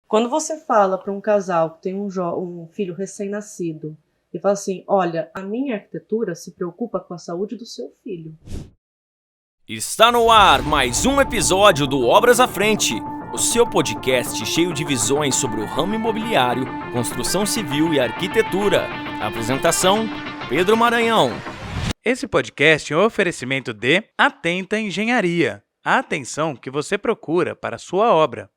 Quando você fala para um casal que tem um filho recém-nascido e fala assim, olha, a minha arquitetura se preocupa com a saúde do seu filho. Está no ar mais um episódio do Obras à Frente, o seu podcast cheio de visões sobre o ramo imobiliário, construção civil e arquitetura. Apresentação, Pedro Maranhão. Esse podcast é um oferecimento de Atenta Engenharia, a atenção que você procura para a sua obra.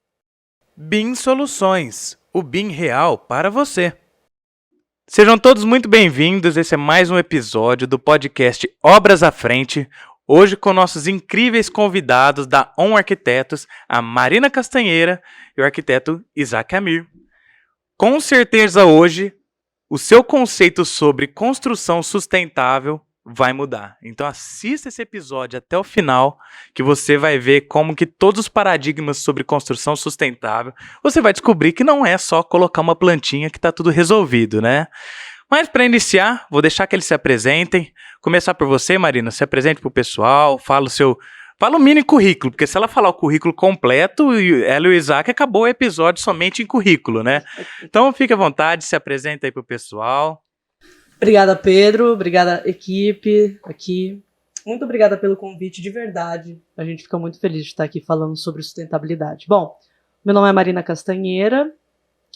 BIM Soluções, o BIM real para você. Sejam todos muito bem-vindos, esse é mais um episódio do podcast Obras à Frente, hoje com nossos incríveis convidados da ON Arquitetos, a Marina Castanheira e o arquiteto Isaac Amir. Com certeza hoje, o seu conceito sobre construção sustentável vai mudar. Então assista esse episódio até o final, que você vai ver como que todos os paradigmas sobre construção sustentável, você vai descobrir que não é só colocar uma plantinha que está tudo resolvido, né? Mas para iniciar, vou deixar que eles se apresentem. Começar por você, Marina, se apresente para o pessoal, fala o mini currículo, porque se ela falar o currículo completo, ela e o Isaac acabou o episódio somente em currículo, né? Então fique à vontade, se apresenta aí para o pessoal. Obrigada, Pedro. Obrigada, equipe aqui. Muito obrigada pelo convite, de verdade. A gente fica muito feliz de estar aqui falando sobre sustentabilidade. Bom, meu nome é Marina Castanheira,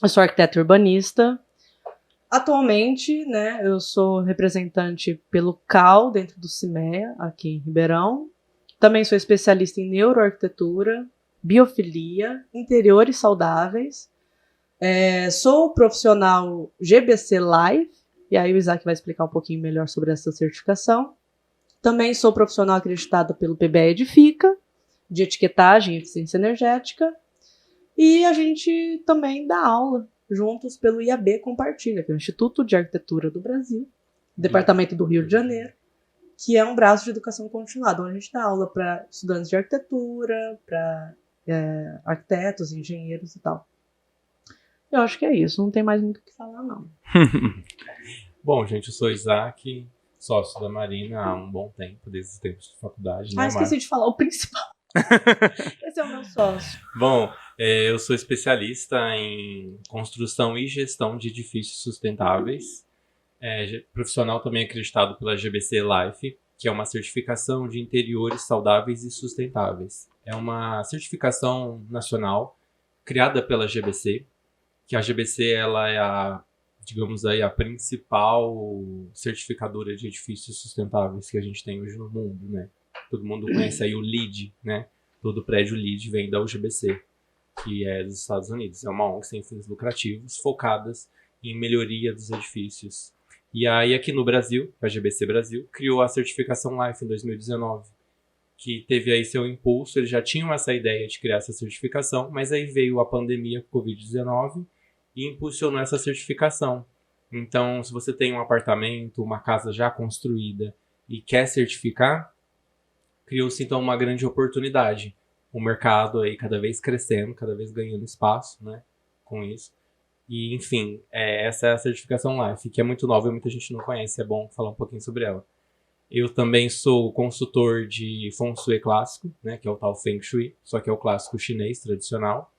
eu sou arquiteta urbanista. Atualmente, né, eu sou representante pelo CAL dentro do CIMEA, aqui em Ribeirão. Também sou especialista em neuroarquitetura, biofilia, interiores saudáveis. Sou profissional GBC Life, e aí o Isaac vai explicar um pouquinho melhor sobre essa certificação. Também sou profissional acreditado pelo PBE Edifica, de etiquetagem e eficiência energética. E a gente também dá aula juntos pelo IAB Compartilha, que é o Instituto de Arquitetura do Brasil, Departamento do Rio de Janeiro, que é um braço de educação continuada, onde a gente dá aula para estudantes de arquitetura, para arquitetos, engenheiros e tal. Eu acho que é isso, não tem mais muito o que falar, não. Bom, gente, eu sou Isaac, sócio da Marina há um bom tempo, desde os tempos de faculdade. Esqueci de falar o principal. Esse é o meu sócio. Bom, eu sou especialista em construção e gestão de edifícios sustentáveis. Profissional também acreditado pela GBC Life, que é uma certificação de interiores saudáveis e sustentáveis. É uma certificação nacional criada pela GBC, que a GBC ela é a principal certificadora de edifícios sustentáveis que a gente tem hoje no mundo, né? Todo mundo conhece aí o LEED, né? Todo prédio LEED vem da UGBC, que é dos Estados Unidos. É uma ONG sem fins lucrativos, focadas em melhoria dos edifícios. E aí aqui no Brasil, a GBC Brasil, criou a certificação Life em 2019, que teve aí seu impulso. Eles já tinham essa ideia de criar essa certificação, mas aí veio a pandemia Covid-19 e impulsionou essa certificação. Então, se você tem um apartamento, uma casa já construída e quer certificar, criou-se então uma grande oportunidade. O mercado aí cada vez crescendo, cada vez ganhando espaço, né, com isso. E, enfim, essa é a certificação Life, que é muito nova e muita gente não conhece, é bom falar um pouquinho sobre ela. Eu também sou consultor de Feng Shui clássico, né, que é o tal Feng Shui, só que é o clássico chinês tradicional.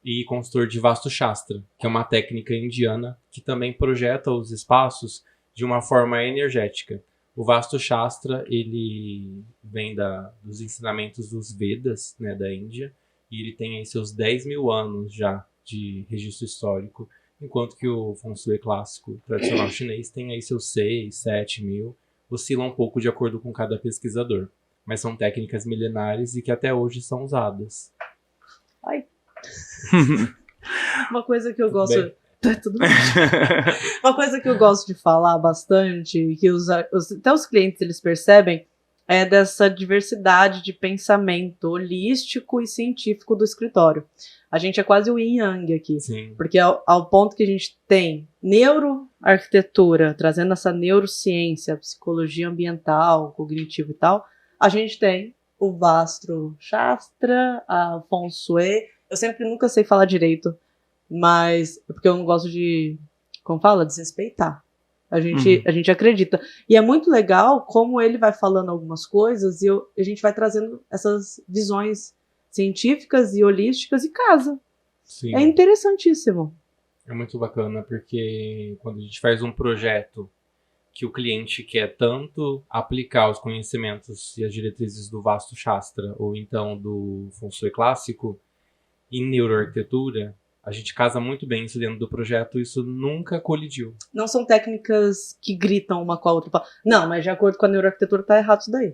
E consultor de Vastu Shastra, que é uma técnica indiana que também projeta os espaços de uma forma energética. O Vastu Shastra, ele vem dos ensinamentos dos Vedas, né, da Índia, e ele tem aí seus 10 mil anos já de registro histórico, enquanto que o Feng Shui clássico tradicional chinês tem aí seus 6, 7 mil, oscila um pouco de acordo com cada pesquisador. Mas são técnicas milenares e que até hoje são usadas. Ai. Uma coisa que eu gosto... Tudo bem. Uma coisa que eu gosto de falar bastante, que até os clientes eles percebem, é dessa diversidade de pensamento holístico e científico do escritório. A gente é quase o yin yang aqui. Sim. Porque ao ponto que a gente tem neuroarquitetura, trazendo essa neurociência, psicologia ambiental, cognitivo e tal, a gente tem o Vastu Shastra, a Feng Shui. Eu nunca sei falar direito, mas é porque eu não gosto de, como fala, desrespeitar. A gente acredita. E é muito legal como ele vai falando algumas coisas e a gente vai trazendo essas visões científicas e holísticas e casa. Sim. É interessantíssimo. É muito bacana, porque quando a gente faz um projeto que o cliente quer tanto aplicar os conhecimentos e as diretrizes do Vastu Shastra, ou então do Feng Shui clássico, em neuroarquitetura, a gente casa muito bem isso dentro do projeto, isso nunca colidiu. Não são técnicas que gritam uma com a outra. Não, mas de acordo com a neuroarquitetura tá errado isso daí.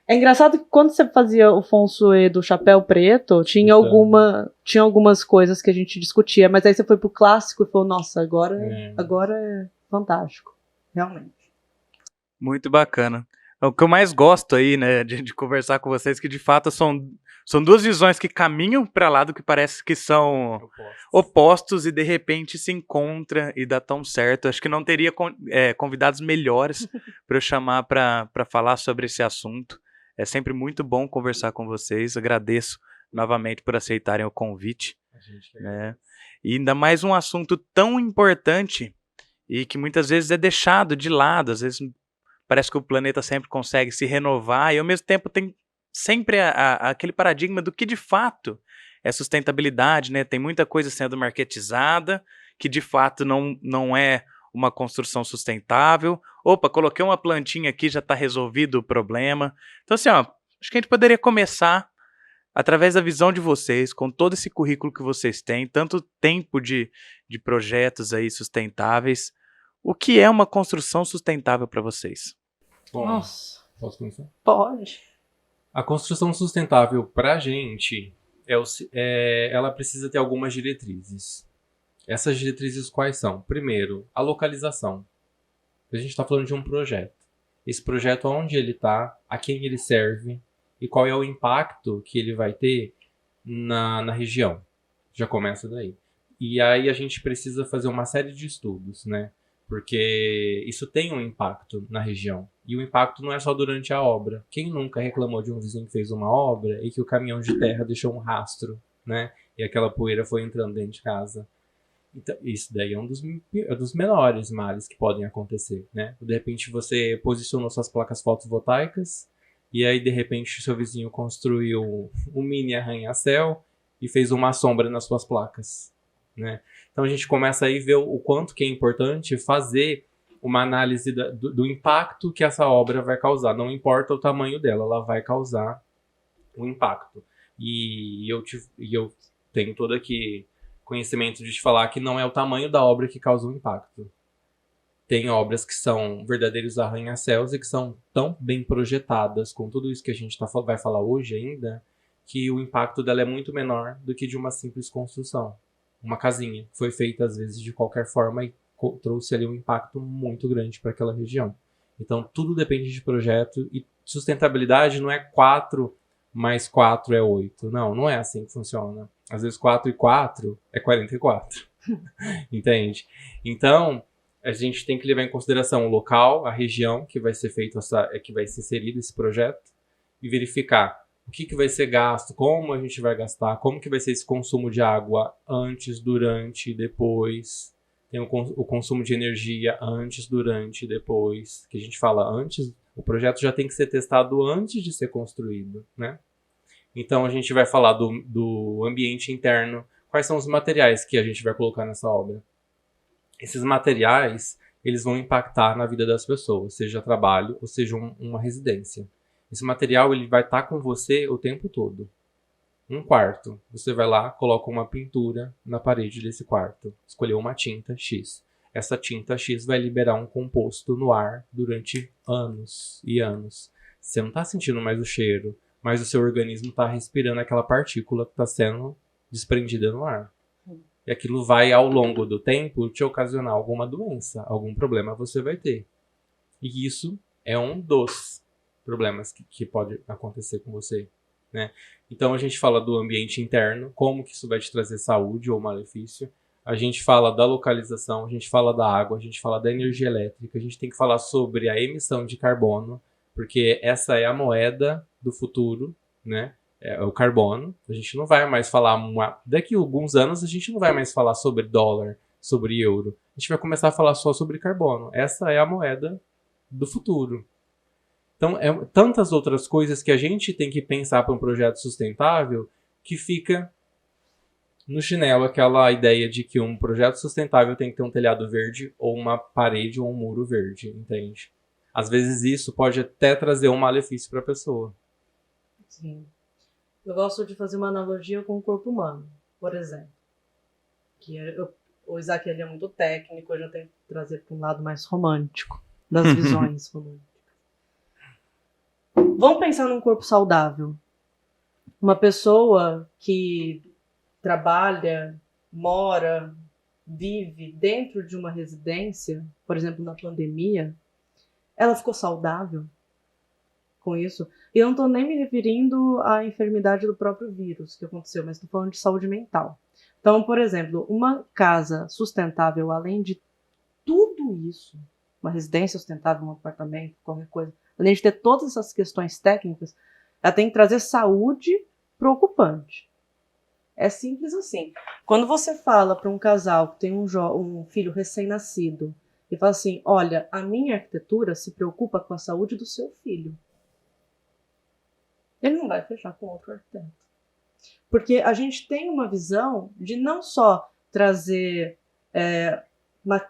É engraçado que quando você fazia o Feng Shui do chapéu preto, tinha algumas coisas que a gente discutia, mas aí você foi pro clássico e falou, nossa, agora é fantástico. Realmente. Muito bacana. O que eu mais gosto aí, né, de conversar com vocês, que de fato são duas visões que caminham para lá do que parece que são opostos e de repente se encontra e dá tão certo. Acho que não teria convidados melhores para eu chamar para falar sobre esse assunto. É sempre muito bom conversar com vocês. Agradeço novamente por aceitarem o convite. Né? E ainda mais um assunto tão importante e que muitas vezes é deixado de lado. Às vezes parece que o planeta sempre consegue se renovar e ao mesmo tempo tem sempre aquele paradigma do que de fato é sustentabilidade, né? Tem muita coisa sendo marketizada que de fato não é uma construção sustentável. Opa, coloquei uma plantinha aqui, já está resolvido o problema. Então assim, ó, acho que a gente poderia começar através da visão de vocês, com todo esse currículo que vocês têm, tanto tempo de projetos aí sustentáveis. O que é uma construção sustentável para vocês? Bom, Nossa. posso começar? Pode. A construção sustentável para a gente, ela precisa ter algumas diretrizes. Essas diretrizes quais são? Primeiro, a localização. A gente está falando de um projeto. Esse projeto, onde ele está, a quem ele serve e qual é o impacto que ele vai ter na região. Já começa daí. E aí a gente precisa fazer uma série de estudos, né? Porque isso tem um impacto na região. E o impacto não é só durante a obra. Quem nunca reclamou de um vizinho que fez uma obra e que o caminhão de terra deixou um rastro, né? E aquela poeira foi entrando dentro de casa. Então, isso daí é um dos menores males que podem acontecer, né? De repente você posicionou suas placas fotovoltaicas e aí de repente seu vizinho construiu um mini arranha-céu e fez uma sombra nas suas placas, né? Então a gente começa aí a ver o quanto que é importante fazer uma análise do impacto que essa obra vai causar. Não importa o tamanho dela, ela vai causar um impacto. E eu tenho todo aqui conhecimento de te falar que não é o tamanho da obra que causa o impacto. Tem obras que são verdadeiros arranha-céus e que são tão bem projetadas, com tudo isso que a gente vai falar hoje ainda, que o impacto dela é muito menor do que de uma simples construção. Uma casinha que foi feita às vezes de qualquer forma e trouxe ali um impacto muito grande para aquela região. Então tudo depende de projeto e sustentabilidade não é 4 mais 4 é 8. Não é assim que funciona. Às vezes 4 e 4 é 44. Entende? Então a gente tem que levar em consideração o local, a região que vai ser feito que vai ser inserido esse projeto e verificar o que vai ser gasto, como a gente vai gastar, como que vai ser esse consumo de água antes, durante e depois. Tem o consumo de energia antes, durante e depois. Que a gente fala antes, o projeto já tem que ser testado antes de ser construído, né? Então a gente vai falar do ambiente interno. Quais são os materiais que a gente vai colocar nessa obra? Esses materiais, eles vão impactar na vida das pessoas, seja trabalho ou seja uma residência. Esse material ele vai estar com você o tempo todo. Um quarto, você vai lá, coloca uma pintura na parede desse quarto. Escolheu uma tinta X. Essa tinta X vai liberar um composto no ar durante anos e anos. Você não está sentindo mais o cheiro, mas o seu organismo está respirando aquela partícula que está sendo desprendida no ar. E aquilo vai, ao longo do tempo, te ocasionar alguma doença, algum problema você vai ter. E isso é um dos problemas que pode acontecer com você, né? Então a gente fala do ambiente interno, como que isso vai te trazer saúde ou malefício. A gente fala da localização, a gente fala da água, a gente fala da energia elétrica, a gente tem que falar sobre a emissão de carbono, porque essa é a moeda do futuro, né? É o carbono. A gente não vai mais falar... Daqui a alguns anos a gente não vai mais falar sobre dólar, sobre euro. A gente vai começar a falar só sobre carbono. Essa é a moeda do futuro. Então, tantas outras coisas que a gente tem que pensar para um projeto sustentável que fica no chinelo aquela ideia de que um projeto sustentável tem que ter um telhado verde ou uma parede ou um muro verde, entende? Às vezes isso pode até trazer um malefício para a pessoa. Sim. Eu gosto de fazer uma analogia com o corpo humano, por exemplo. O Isaac ele é muito técnico, eu já tenho que trazer para um lado mais romântico, das visões românticas. Vamos pensar num corpo saudável. Uma pessoa que trabalha, mora, vive dentro de uma residência, por exemplo, na pandemia, ela ficou saudável com isso? E eu não estou nem me referindo à enfermidade do próprio vírus que aconteceu, mas estou falando de saúde mental. Então, por exemplo, uma casa sustentável, além de tudo isso, uma residência sustentável, um apartamento, qualquer coisa, além de ter todas essas questões técnicas, ela tem que trazer saúde para o ocupante. É simples assim. Quando você fala para um casal que tem um filho recém-nascido e fala assim, olha, a minha arquitetura se preocupa com a saúde do seu filho, ele não vai fechar com outro arquiteto. Porque a gente tem uma visão de não só trazer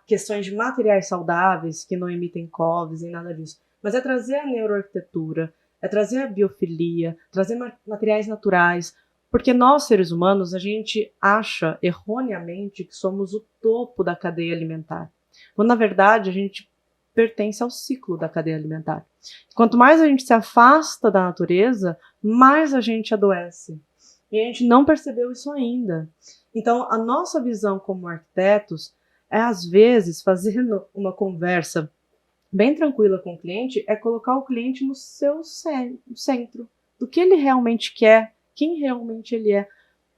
questões de materiais saudáveis que não emitem COVs e nada disso, mas é trazer a neuroarquitetura, é trazer a biofilia, trazer materiais naturais, porque nós, seres humanos, a gente acha erroneamente que somos o topo da cadeia alimentar, quando na verdade a gente pertence ao ciclo da cadeia alimentar. Quanto mais a gente se afasta da natureza, mais a gente adoece. E a gente não percebeu isso ainda. Então, a nossa visão como arquitetos é, às vezes, fazendo uma conversa bem tranquila com o cliente, é colocar o cliente no seu centro, do que ele realmente quer, quem realmente ele é.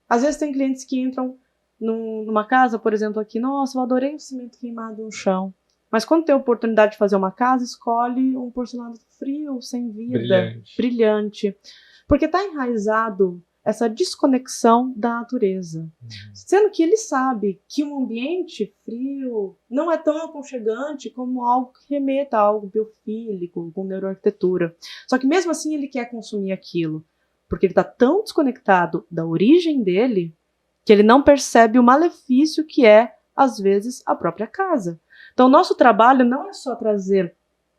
Às vezes tem clientes que entram numa casa, por exemplo, aqui, nossa, eu adorei o cimento queimado no chão. Mas quando tem a oportunidade de fazer uma casa, escolhe um porcelanato frio, sem vida, brilhante. Porque está enraizado essa desconexão da natureza. Sendo que ele sabe que um ambiente frio não é tão aconchegante como algo que remeta a algo biofílico, com neuroarquitetura. Só que mesmo assim ele quer consumir aquilo, porque ele está tão desconectado da origem dele que ele não percebe o malefício que é, às vezes, a própria casa. Então, o nosso trabalho não é só trazer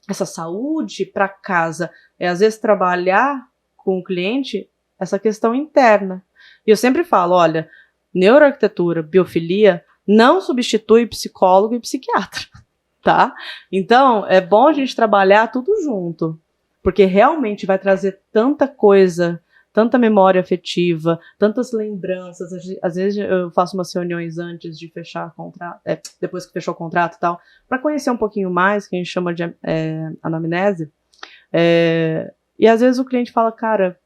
essa saúde para casa, é às vezes trabalhar com o cliente essa questão interna. E eu sempre falo, olha, neuroarquitetura, biofilia não substitui psicólogo e psiquiatra, tá? Então, é bom a gente trabalhar tudo junto, porque realmente vai trazer tanta coisa, tanta memória afetiva, tantas lembranças. Às vezes eu faço umas reuniões antes de fechar o contrato, depois que fechou o contrato e tal, para conhecer um pouquinho mais, que a gente chama de anamnese. E às vezes o cliente fala, cara,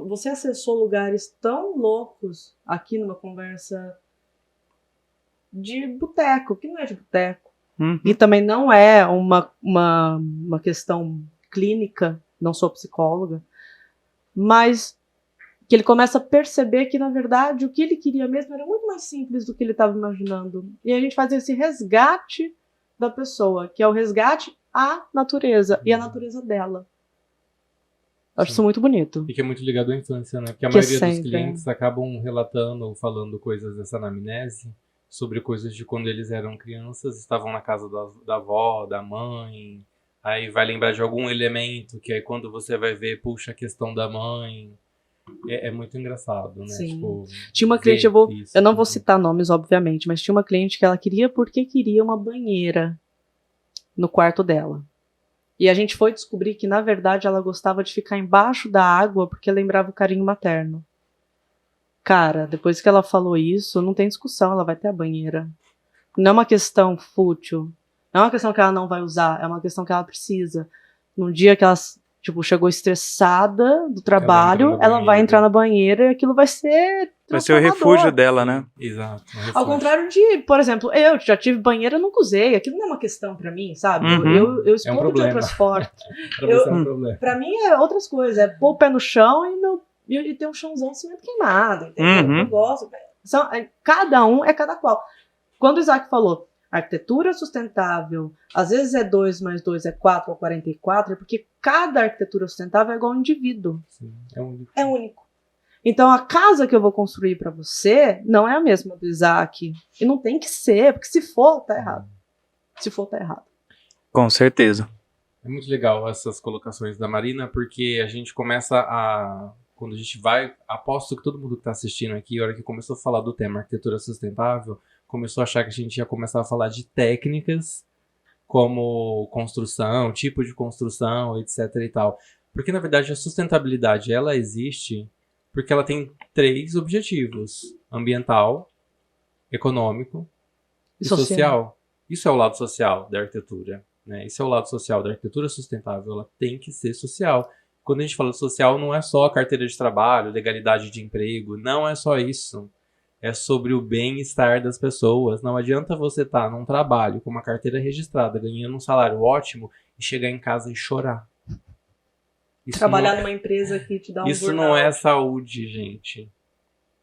você acessou lugares tão loucos aqui numa conversa de boteco, que não é de boteco. E também não é uma questão clínica, não sou psicóloga, mas que ele começa a perceber que, na verdade, o que ele queria mesmo era muito mais simples do que ele estava imaginando. E a gente faz esse resgate da pessoa, que é o resgate à natureza, e a natureza dela. Eu acho isso muito bonito. E que é muito ligado à infância, né? Porque a maioria dos clientes acabam relatando ou falando coisas dessa anamnese sobre coisas de quando eles eram crianças, estavam na casa da avó, da mãe, aí vai lembrar de algum elemento, que aí quando você vai ver, puxa, a questão da mãe. É muito engraçado, né? Sim. Tipo, tinha uma cliente, eu não vou citar nomes, obviamente, mas tinha uma cliente que ela queria porque queria uma banheira no quarto dela. E a gente foi descobrir que, na verdade, ela gostava de ficar embaixo da água porque lembrava o carinho materno. Cara, depois que ela falou isso, não tem discussão, ela vai ter a banheira. Não é uma questão fútil, não é uma questão que ela não vai usar, é uma questão que ela precisa. Num dia que ela chegou estressada do trabalho, ela vai entrar na banheira e aquilo vai ser vai ser o refúgio dela, né? Exato. Ao contrário de, por exemplo, eu já tive banheira, nunca usei. Aquilo não é uma questão pra mim, sabe? Eu explodo de outras formas. Pra mim é outras coisas. É pôr o pé no chão e ter um chãozão de cimento queimado. Entendeu? Eu gosto. Cada um é cada qual. Quando o Isaac falou arquitetura sustentável, às vezes é 2 mais 2 é 4 ou 44, é porque cada arquitetura sustentável é igual ao indivíduo. Sim, é único. É único. Então a casa que eu vou construir para você não é a mesma do Isaac. E não tem que ser, porque se for, tá errado. Se for, tá errado. Com certeza. É muito legal essas colocações da Marina, porque a gente começa a... Quando a gente vai... Aposto que todo mundo que está assistindo aqui, a hora que começou a falar do tema arquitetura sustentável, começou a achar que a gente ia começar a falar de técnicas como construção, tipo de construção, etc e tal. Porque, na verdade, a sustentabilidade, ela existe porque ela tem 3 objetivos. Ambiental, econômico e social. Isso é o lado social da arquitetura. Né? Esse é o lado social da arquitetura sustentável. Ela tem que ser social. Quando a gente fala de social, não é só carteira de trabalho, legalidade de emprego. Não é só isso. É sobre o bem-estar das pessoas. Não adianta você estar num trabalho com uma carteira registrada, ganhando um salário ótimo e chegar em casa e chorar. Isso Trabalhar numa empresa que te dá um Isso burnout. não é saúde, gente.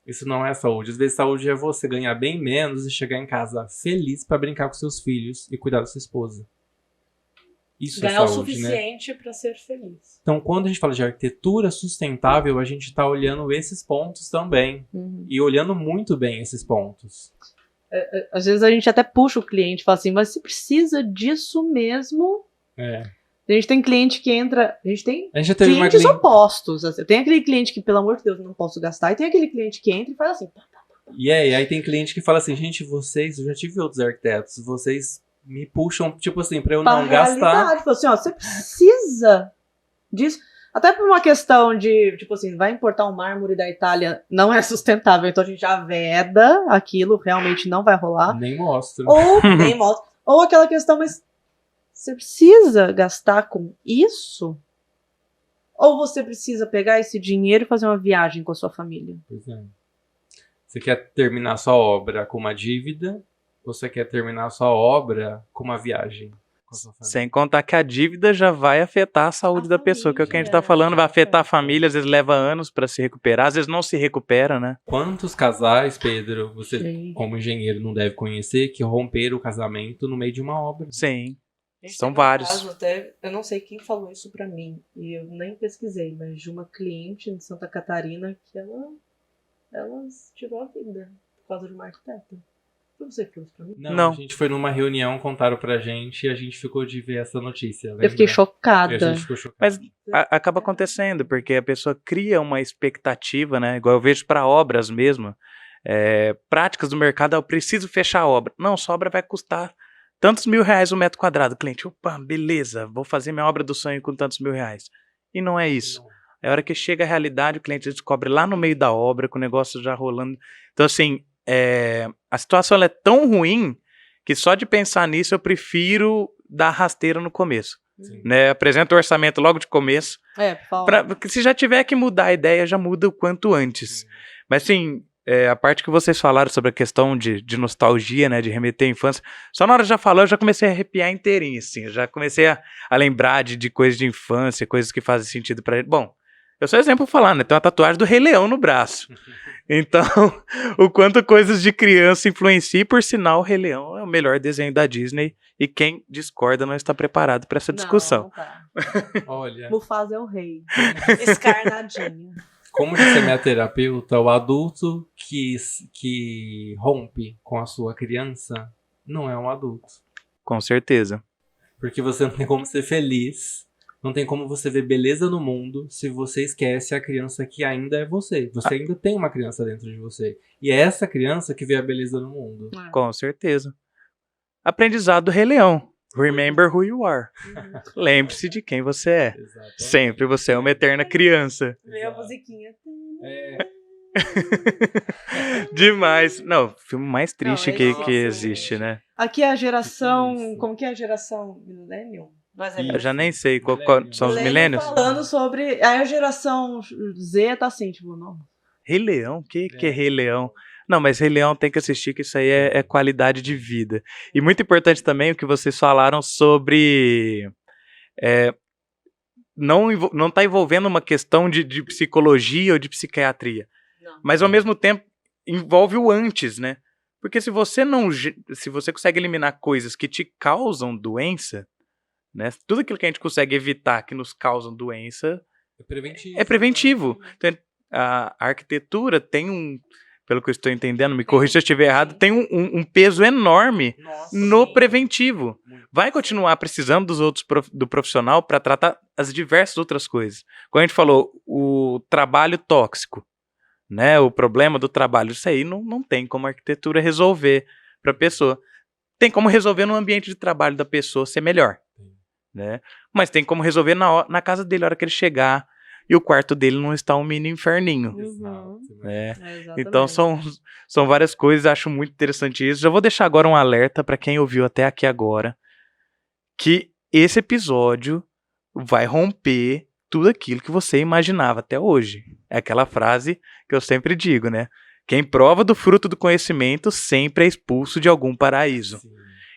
Isso não é saúde. Às vezes saúde é você ganhar bem menos e chegar em casa feliz pra brincar com seus filhos e cuidar da sua esposa. Isso Ganhar é o saúde, né? suficiente para ser feliz. Então, quando a gente fala de arquitetura sustentável, a gente tá olhando esses pontos também. E olhando muito bem esses pontos. Às vezes a gente até puxa o cliente e fala assim, mas você precisa disso mesmo? É. A gente tem cliente que entra... A gente tem A gente já teve uma clientes cliente... opostos. Assim. Tem aquele cliente que, pelo amor de Deus, não posso gastar. E tem aquele cliente que entra e faz assim... E aí tem cliente que fala assim, gente, vocês... Eu já tive outros arquitetos. Vocês me puxam, tipo assim, pra eu não gastar. Fala assim, ó, você precisa disso. Até por uma questão de, tipo assim, vai importar um mármore da Itália, não é sustentável. Então a gente já veda aquilo, realmente não vai rolar. Nem mostro. Ou nem mostra. Ou aquela questão, mas você precisa gastar com isso? Ou você precisa pegar esse dinheiro e fazer uma viagem com a sua família? Pois é. Você quer terminar sua obra com uma dívida? Ou você quer terminar sua obra com uma viagem? Com a sua família? Sem contar que a dívida já vai afetar a saúde da pessoa, que é o que a gente tá falando, vai afetar a família, às vezes leva anos pra se recuperar, às vezes não se recupera, né? Quantos casais, Pedro, você Sim. como engenheiro não deve conhecer, que romperam o casamento no meio de uma obra? Sim. Gente, São teve um vários. caso até, eu não sei quem falou isso pra mim, e eu nem pesquisei, mas de uma cliente de Santa Catarina que ela tirou a vida por causa de uma arquiteta. Foi você que falou isso pra mim? Não. A gente foi numa reunião, contaram pra gente e a gente ficou de ver essa notícia. Eu fiquei E a chocada. gente ficou chocado. Mas acaba acontecendo, porque a pessoa cria uma expectativa, né? Igual eu vejo para obras mesmo. Práticas do mercado, eu preciso fechar a obra. Não, sua obra vai custar tantos R$1.000 o metro quadrado. O cliente, opa, beleza, vou fazer minha obra do sonho com tantos R$1.000. E não é isso. É a hora que chega a realidade, o cliente descobre lá no meio da obra, com o negócio já rolando. Então, assim, a situação ela é tão ruim que só de pensar nisso eu prefiro dar rasteira no começo. Né? Apresenta o orçamento logo de começo. Por favor. Porque se já tiver que mudar a ideia, já muda o quanto antes. Mas, assim, a parte que vocês falaram sobre a questão de nostalgia, né, de remeter à infância, só na hora de já falar, eu já comecei a arrepiar inteirinho, assim. Eu já comecei a lembrar de coisas de infância, coisas que fazem sentido pra ele. Bom, eu sou exemplo pra falar, né? Tem uma tatuagem do Rei Leão no braço. Então, o quanto coisas de criança influenciam, e por sinal, o Rei Leão é o melhor desenho da Disney, e quem discorda não está preparado para essa discussão. Não tá. Olha, Mufasa é o rei. Escarnadinho. como disse a minha terapeuta, o adulto que rompe com a sua criança não é um adulto. Com certeza. Porque você não tem como ser feliz, não tem como você ver beleza no mundo se você esquece a criança que ainda é você. Você ainda tem uma criança dentro de você. E é essa criança que vê a beleza no mundo. Com certeza. Aprendizado do Rei Leão. Remember who you are. Lembre-se de quem você é. Exatamente. Sempre você é uma eterna criança. Vê a musiquinha. Demais. Não, o filme mais triste Não, que esse- existe, né? Aqui é a geração... Isso. Como que é a geração Millennium? Mas Eu já nem sei qual são os milênios. Falando sobre... Aí a geração Z tá assim, tipo, não. Rei Leão? O que é Rei Leão? Não, mas Rei Leão tem que assistir, que isso aí é qualidade de vida. E muito importante também o que vocês falaram sobre... não tá envolvendo uma questão de psicologia ou de psiquiatria. Não. Mas ao mesmo tempo envolve o antes, né? Porque se você consegue eliminar coisas que te causam doença, né? Tudo aquilo que a gente consegue evitar que nos causam doença É preventivo. é preventivo. Então, a arquitetura tem pelo que eu estou entendendo, me corrija se eu estiver errado, tem um peso enorme no preventivo. Vai continuar precisando do profissional para tratar as diversas outras coisas. Como a gente falou, o trabalho tóxico, né? O problema do trabalho, isso aí não tem como a arquitetura resolver para a pessoa. Tem como resolver no ambiente de trabalho da pessoa ser melhor, né? Mas tem como resolver na casa dele, na hora que ele chegar, e o quarto dele não está um mini inferninho. Né? Então são várias coisas, acho muito interessante isso. Já vou deixar agora um alerta para quem ouviu até aqui agora, que esse episódio vai romper tudo aquilo que você imaginava até hoje. É aquela frase que eu sempre digo, né? Quem prova do fruto do conhecimento sempre é expulso de algum paraíso. Sim.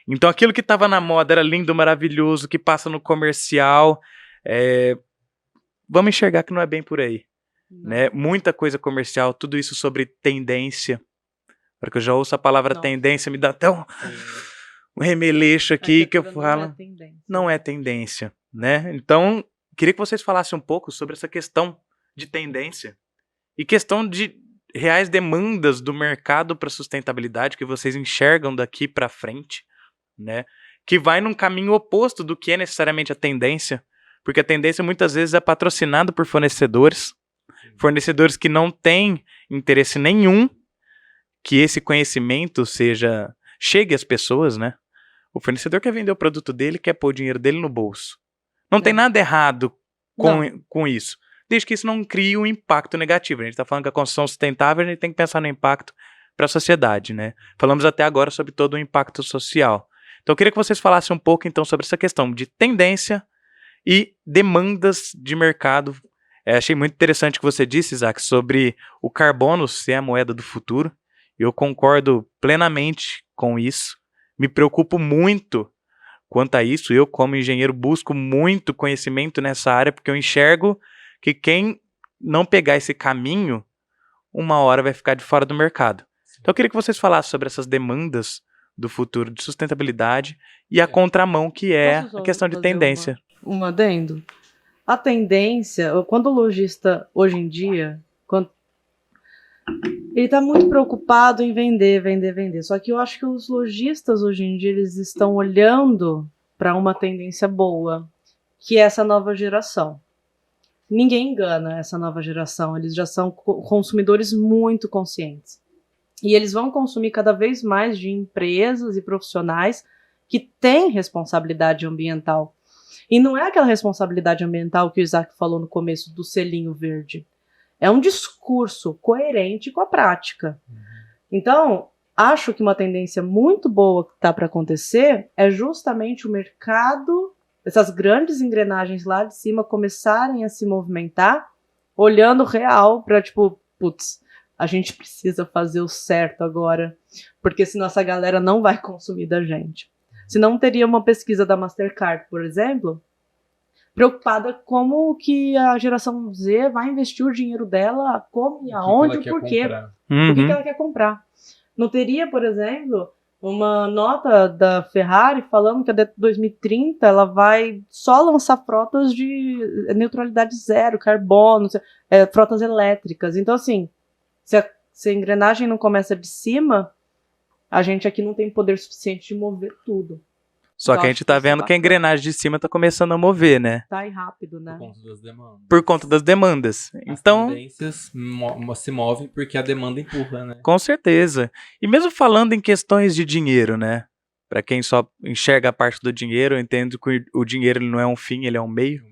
Então aquilo que estava na moda era lindo, maravilhoso, que passa no comercial, vamos enxergar que não é bem por aí. Né? Muita coisa comercial, tudo isso sobre tendência. Porque eu já ouço a palavra tendência, me dá até um remeleixo aqui que eu falo. Não é tendência, né? Então, queria que vocês falassem um pouco sobre essa questão de tendência e questão de reais demandas do mercado para sustentabilidade que vocês enxergam daqui para frente, né? Que vai num caminho oposto do que é necessariamente a tendência, porque a tendência muitas vezes é patrocinada por fornecedores que não têm interesse nenhum que esse conhecimento chegue às pessoas, né? O fornecedor quer vender o produto dele, quer pôr o dinheiro dele no bolso. Não tem nada errado com isso, desde que isso não crie um impacto negativo. A gente está falando que a construção sustentável, a gente tem que pensar no impacto para a sociedade, né? Falamos até agora sobre todo o impacto social. Então eu queria que vocês falassem um pouco então sobre essa questão de tendência e demandas de mercado. Achei muito interessante o que você disse, Isaac, sobre o carbono ser a moeda do futuro. Eu concordo plenamente com isso. Me preocupo muito quanto a isso. Eu, como engenheiro, busco muito conhecimento nessa área, porque eu enxergo que quem não pegar esse caminho, uma hora vai ficar de fora do mercado. Então eu queria que vocês falassem sobre essas demandas do futuro de sustentabilidade e a contramão, que é a questão de tendência. Um adendo. A tendência, quando o lojista, hoje em dia, ele está muito preocupado em vender. Só que eu acho que os lojistas, hoje em dia, eles estão olhando para uma tendência boa, que é essa nova geração. Ninguém engana essa nova geração, eles já são consumidores muito conscientes. E eles vão consumir cada vez mais de empresas e profissionais que têm responsabilidade ambiental. E não é aquela responsabilidade ambiental que o Isaac falou no começo do selinho verde. É um discurso coerente com a prática. Então, acho que uma tendência muito boa que está para acontecer é justamente o mercado, essas grandes engrenagens lá de cima começarem a se movimentar, olhando real para, tipo, putz, a gente precisa fazer o certo agora, porque senão essa galera não vai consumir da gente. Se não teria uma pesquisa da Mastercard, por exemplo, preocupada como que a geração Z vai investir o dinheiro dela, como e aonde, e por quê. O que ela quer comprar. Não teria, por exemplo, uma nota da Ferrari falando que até 2030 ela vai só lançar frotas de neutralidade zero, carbono, frotas elétricas. Então, assim, se a engrenagem não começa de cima, a gente aqui não tem poder suficiente de mover tudo. Só que a gente tá vendo que a engrenagem de cima tá começando a mover, né? Tá aí rápido, né? Por conta das demandas. Por conta das demandas. Então, as tendências se movem porque a demanda empurra, né? Com certeza. E mesmo falando em questões de dinheiro, né? Para quem só enxerga a parte do dinheiro, eu entendo que o dinheiro ele não é um fim, ele é um meio.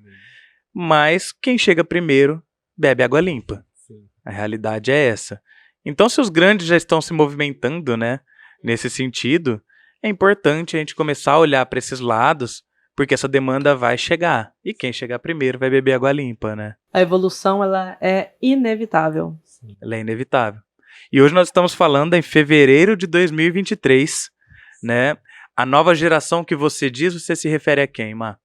Mas quem chega primeiro bebe água limpa. Sim. A realidade é essa. Então, se os grandes já estão se movimentando, né? Nesse sentido, é importante a gente começar a olhar para esses lados, porque essa demanda vai chegar. E quem chegar primeiro vai beber água limpa, né? A evolução, ela é inevitável. Sim. Ela é inevitável. E hoje nós estamos falando em fevereiro de 2023, né? A nova geração que você diz, você se refere a quem, Má?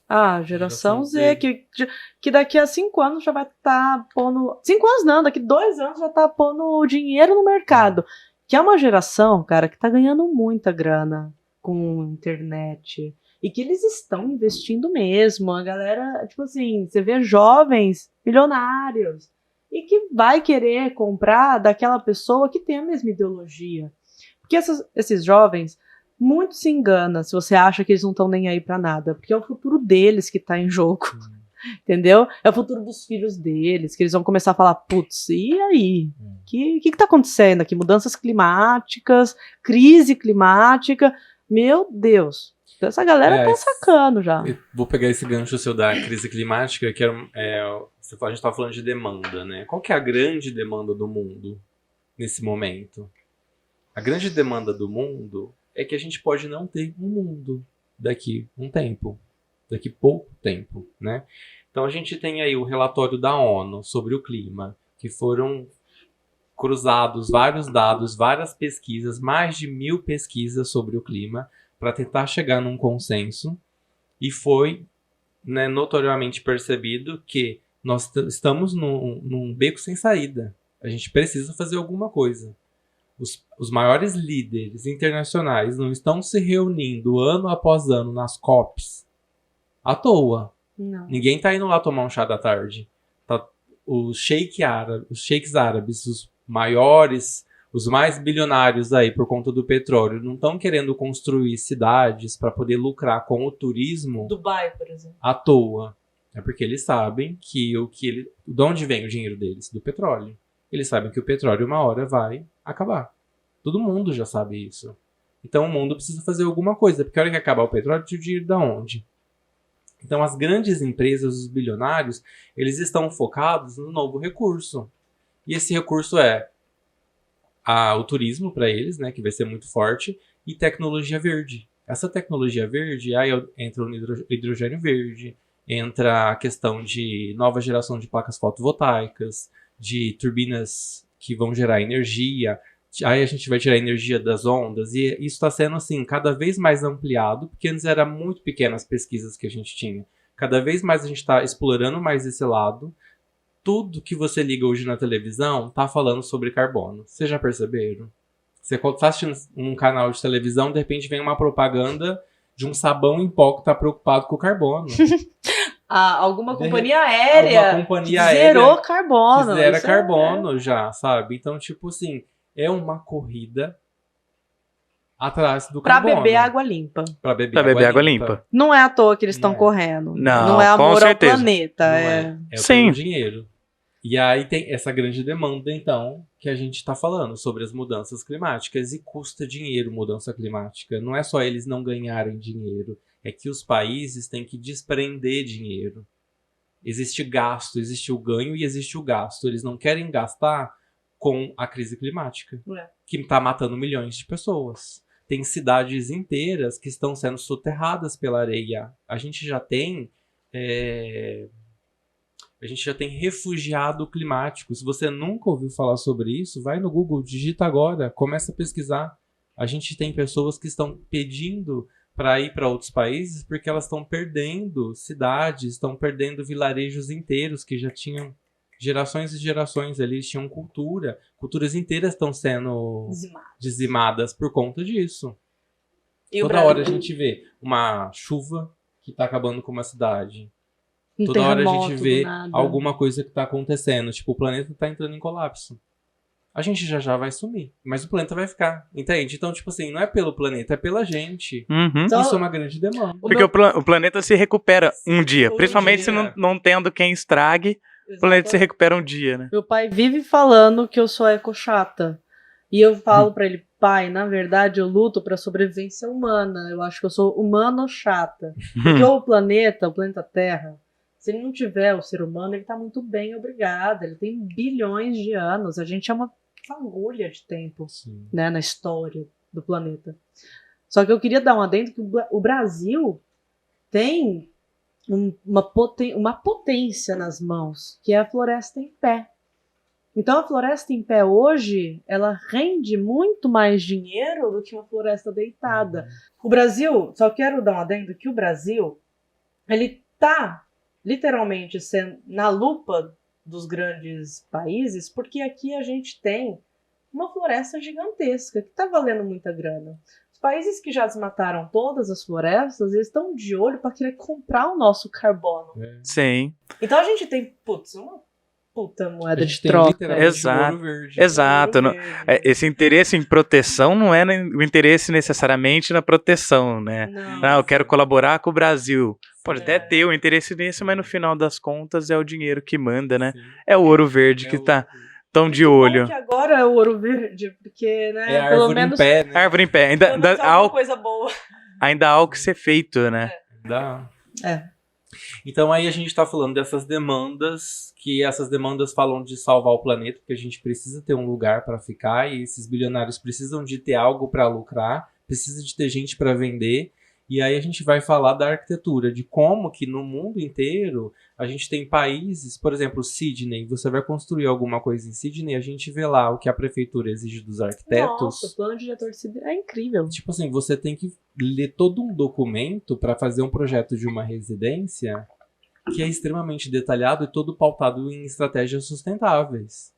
Ah, geração Z, que daqui a 5 anos já vai estar pondo... 5 anos não, daqui 2 anos já tá pondo dinheiro no mercado. Que é uma geração, cara, que tá ganhando muita grana com internet. E que eles estão investindo mesmo. A galera, tipo assim, você vê jovens milionários. E que vai querer comprar daquela pessoa que tem a mesma ideologia. Porque esses jovens, muito se engana se você acha que eles não estão nem aí pra nada, porque é o futuro deles que tá em jogo, entendeu? É o futuro dos filhos deles, que eles vão começar a falar, putz, e aí? O que tá acontecendo aqui? Mudanças climáticas, crise climática, meu Deus, essa galera tá sacando já. Eu vou pegar esse gancho seu da crise climática, que a gente estava falando de demanda, né? Qual que é a grande demanda do mundo nesse momento? A grande demanda do mundo é que a gente pode não ter um mundo daqui um tempo, daqui pouco tempo, né? Então a gente tem aí o relatório da ONU sobre o clima, que foram cruzados vários dados, várias pesquisas, mais de 1000 pesquisas sobre o clima, para tentar chegar num consenso, e foi, né, notoriamente percebido que nós estamos num beco sem saída. A gente precisa fazer alguma coisa. Os maiores líderes internacionais não estão se reunindo ano após ano nas COPs à toa. Não. Ninguém está indo lá tomar um chá da tarde. Os sheiks árabes, os maiores, os mais bilionários aí por conta do petróleo, não estão querendo construir cidades para poder lucrar com o turismo. Dubai, por exemplo. À toa. É porque eles sabem que de onde vem o dinheiro deles? Do petróleo. Eles sabem que o petróleo uma hora vai acabar. Todo mundo já sabe isso. Então o mundo precisa fazer alguma coisa, porque a hora que acabar o petróleo, tira o dinheiro da onde? Então as grandes empresas, os bilionários, eles estão focados no novo recurso. E esse recurso é o turismo para eles, né, que vai ser muito forte, e tecnologia verde. Essa tecnologia verde, aí entra o hidrogênio verde, entra a questão de nova geração de placas fotovoltaicas, de turbinas que vão gerar energia. Aí a gente vai tirar a energia das ondas, e isso está sendo assim cada vez mais ampliado, porque antes era muito pequenas as pesquisas que a gente tinha. Cada vez mais a gente está explorando mais esse lado. Tudo que você liga hoje na televisão está falando sobre carbono. Vocês já perceberam? Você está assistindo um canal de televisão, de repente vem uma propaganda de um sabão em pó que está preocupado com o carbono. Alguma companhia aérea zerou carbono. Zera carbono já, sabe? Então, tipo assim, é uma corrida atrás do carbono. Pra beber água limpa. Pra beber água limpa. Não é à toa que eles estão correndo. Não é amor com ao certeza. planeta. É Sim. pelo dinheiro. E aí tem essa grande demanda, então, que a gente está falando sobre as mudanças climáticas, e custa dinheiro mudança climática. Não é só eles não ganharem dinheiro, é que os países têm que desprender dinheiro. Existe gasto, existe o ganho e existe o gasto. Eles não querem gastar com a crise climática, que está matando milhões de pessoas. Tem cidades inteiras que estão sendo soterradas pela areia. A gente já tem refugiado climático. Se você nunca ouviu falar sobre isso, vai no Google, digita agora, começa a pesquisar. A gente tem pessoas que estão pedindo para ir para outros países porque elas estão perdendo cidades, estão perdendo vilarejos inteiros que já tinham gerações e gerações ali, tinham culturas inteiras estão sendo dizimadas por conta disso. Toda hora a gente vê uma chuva que está acabando com uma cidade. Toda hora a gente vê alguma coisa que está acontecendo. Tipo, o planeta está entrando em colapso. A gente já vai sumir, mas o planeta vai ficar, entende? Então, tipo assim, não é pelo planeta, é pela gente. Uhum. Isso é uma grande demanda. Porque o planeta se recupera um dia, principalmente se não tendo quem estrague, o planeta se recupera um dia, né? Meu pai vive falando que eu sou ecochata. E eu falo pra ele, pai, na verdade eu luto pra sobrevivência humana. Eu acho que eu sou humano-chata. Porque o planeta Terra, se ele não tiver o ser humano, ele tá muito bem, obrigado. Ele tem bilhões de anos. A gente é uma fagulha de tempo, né, na história do planeta. Só que eu queria dar um adendo que o Brasil tem uma potência nas mãos, que é a floresta em pé. Então a floresta em pé hoje, ela rende muito mais dinheiro do que uma floresta deitada. O Brasil, só quero dar um adendo que o Brasil, ele tá literalmente sendo na lupa dos grandes países, porque aqui a gente tem uma floresta gigantesca que está valendo muita grana. Os países que já desmataram todas as florestas, eles estão de olho para querer comprar o nosso carbono. Sim. Então a gente tem, Puta A moeda gente de tem troca. literalmente Exato. o ouro verde. Exato. Ouro não- verde. Esse interesse em proteção não é o interesse necessariamente na proteção, né? Não. Eu quero colaborar com o Brasil. Pode até É. ter o interesse nisso, mas no final das contas é o dinheiro que manda, né? Sim. É o ouro verde É que o- tá tão de Que bom olho. que agora é o ouro verde, porque, né, É a pelo árvore em menos, pé, né? Árvore em pé. pelo menos Há alguma coisa boa. ainda há algo que ser feito, né? Dá. É. Então aí a gente está falando dessas demandas, que essas demandas falam de salvar o planeta, porque a gente precisa ter um lugar para ficar e esses bilionários precisam de ter algo para lucrar, precisa de ter gente para vender. E aí a gente vai falar da arquitetura, de como que no mundo inteiro a gente tem países, por exemplo, Sydney, você vai construir alguma coisa em Sydney, a gente vê lá o que a prefeitura exige dos arquitetos. Nossa, o plano diretor de cidade é incrível. Tipo assim, você tem que ler todo um documento para fazer um projeto de uma residência que é extremamente detalhado e todo pautado em estratégias sustentáveis.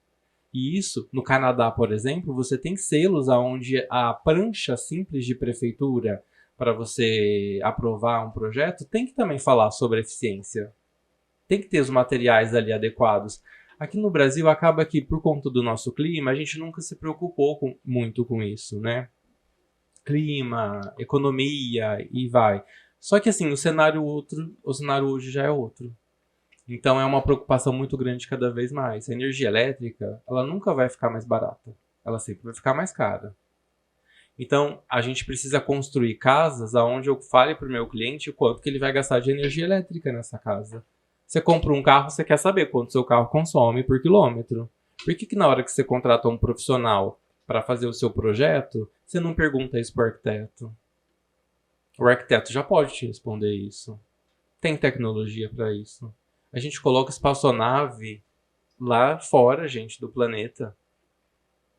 E isso, no Canadá, por exemplo, você tem selos onde a prancha simples de prefeitura para você aprovar um projeto tem que também falar sobre eficiência. Tem que ter os materiais ali adequados. Aqui no Brasil acaba que, por conta do nosso clima, a gente nunca se preocupou muito com isso, né? Clima, economia e vai. Só que assim, o cenário hoje já é outro. Então é uma preocupação muito grande cada vez mais. A energia elétrica, ela nunca vai ficar mais barata. Ela sempre vai ficar mais cara. Então, a gente precisa construir casas onde eu fale para o meu cliente o quanto que ele vai gastar de energia elétrica nessa casa. Você compra um carro, você quer saber quanto seu carro consome por quilômetro. Por que na hora que você contrata um profissional para fazer o seu projeto, você não pergunta isso para o arquiteto? O arquiteto já pode te responder isso. Tem tecnologia para isso. A gente coloca espaçonave lá fora, gente, do planeta,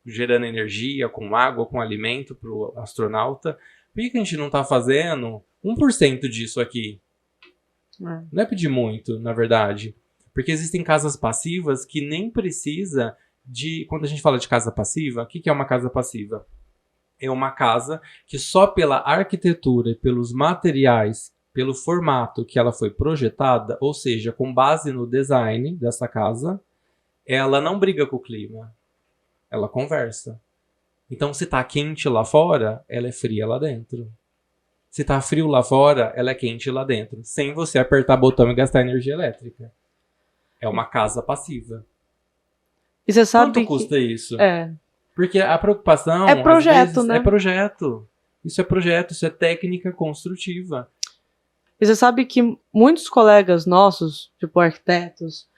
gerando energia, com água, com alimento para o astronauta. Por que a gente não está fazendo 1% disso aqui? Não é pedir muito, na verdade. Porque existem casas passivas que nem precisa de... Quando a gente fala de casa passiva, o que é uma casa passiva? É uma casa que só pela arquitetura e pelos materiais, pelo formato que ela foi projetada, ou seja, com base no design dessa casa, ela não briga com o clima. Ela conversa. Então, se tá quente lá fora, ela é fria lá dentro. Se tá frio lá fora, ela é quente lá dentro. Sem você apertar botão e gastar energia elétrica. É uma casa passiva. E você sabe Quanto custa isso? É. Porque a preocupação... É projeto, às vezes, né? É projeto. Isso é projeto, isso é técnica construtiva. E você sabe que muitos colegas nossos, tipo arquitetos,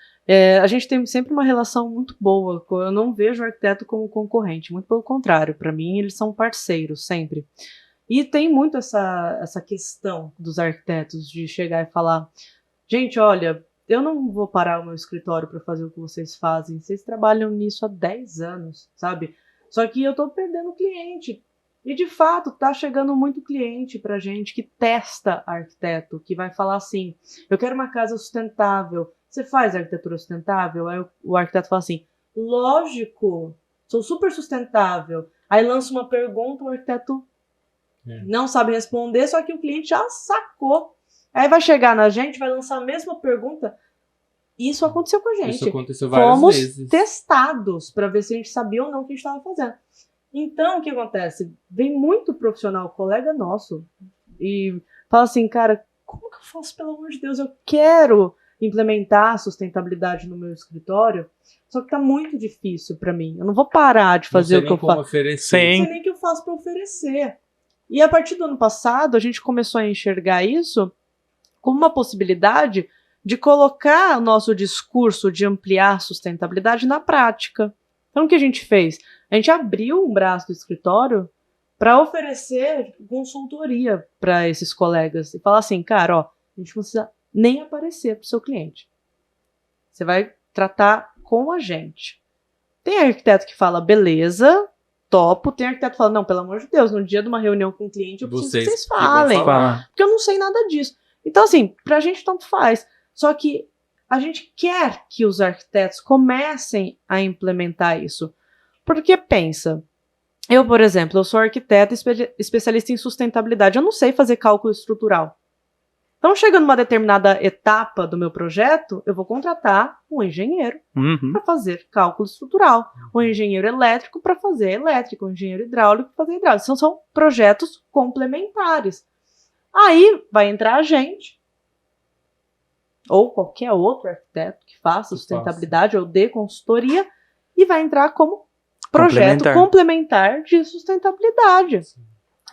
a gente tem sempre uma relação muito boa. Eu não vejo o arquiteto como concorrente, muito pelo contrário. Para mim, eles são parceiros, sempre. E tem muito essa questão dos arquitetos de chegar e falar: gente, olha, eu não vou parar o meu escritório para fazer o que vocês fazem. Vocês trabalham nisso há 10 anos, sabe? Só que eu tô perdendo cliente. E de fato, tá chegando muito cliente pra gente que testa arquiteto, que vai falar assim: eu quero uma casa sustentável. Você faz arquitetura sustentável? Aí o arquiteto fala assim: lógico, sou super sustentável. Aí lança uma pergunta, o arquiteto não sabe responder, só que o cliente já sacou. Aí vai chegar na gente, vai lançar a mesma pergunta. Isso aconteceu com a gente. Isso aconteceu várias vezes. Fomos testados para ver se a gente sabia ou não o que a gente estava fazendo. Então, o que acontece? Vem muito profissional, colega nosso, e fala assim: cara, como que eu faço, pelo amor de Deus? Eu quero implementar a sustentabilidade no meu escritório, só que tá muito difícil para mim. Eu não vou parar de fazer o que eu faço. Não sei nem o que eu faço para oferecer. E a partir do ano passado, a gente começou a enxergar isso como uma possibilidade de colocar o nosso discurso de ampliar a sustentabilidade na prática. Então, o que a gente fez? A gente abriu um braço do escritório para oferecer consultoria para esses colegas e falar assim: cara, ó, a gente não precisa nem aparecer para o seu cliente. Você vai tratar com a gente. Tem arquiteto que fala: beleza, topo. Tem arquiteto que fala: não, pelo amor de Deus, no dia de uma reunião com o cliente eu preciso que vocês falem, porque eu não sei nada disso. Então, assim, pra gente tanto faz. Só que a gente quer que os arquitetos comecem a implementar isso. Porque pensa, eu, por exemplo, eu sou arquiteta especialista em sustentabilidade. Eu não sei fazer cálculo estrutural. Então, chegando numa determinada etapa do meu projeto, eu vou contratar um engenheiro Uhum. para fazer cálculo estrutural, um engenheiro elétrico para fazer elétrico, um engenheiro hidráulico para fazer hidráulico. São projetos complementares. Aí vai entrar a gente, ou qualquer outro arquiteto que faça sustentabilidade ou dê consultoria, e vai entrar como projeto complementar de sustentabilidade.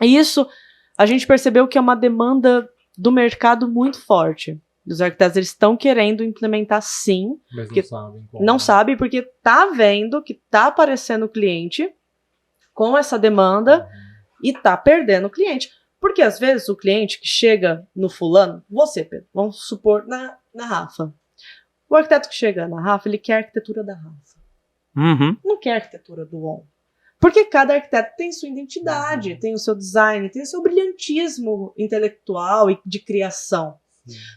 E isso a gente percebeu que é uma demanda do mercado muito forte. Os arquitetos eles estão querendo implementar sim, Mas não sabem como. Não sabem porque tá vendo que tá aparecendo o cliente com essa demanda e tá perdendo o cliente. Porque às vezes o cliente que chega no fulano, você, Pedro, vamos supor na Rafa. O arquiteto que chega na Rafa, ele quer a arquitetura da Rafa. Uhum. Não quer a arquitetura do ON. Porque cada arquiteto tem sua identidade, tem o seu design, tem o seu brilhantismo intelectual e de criação.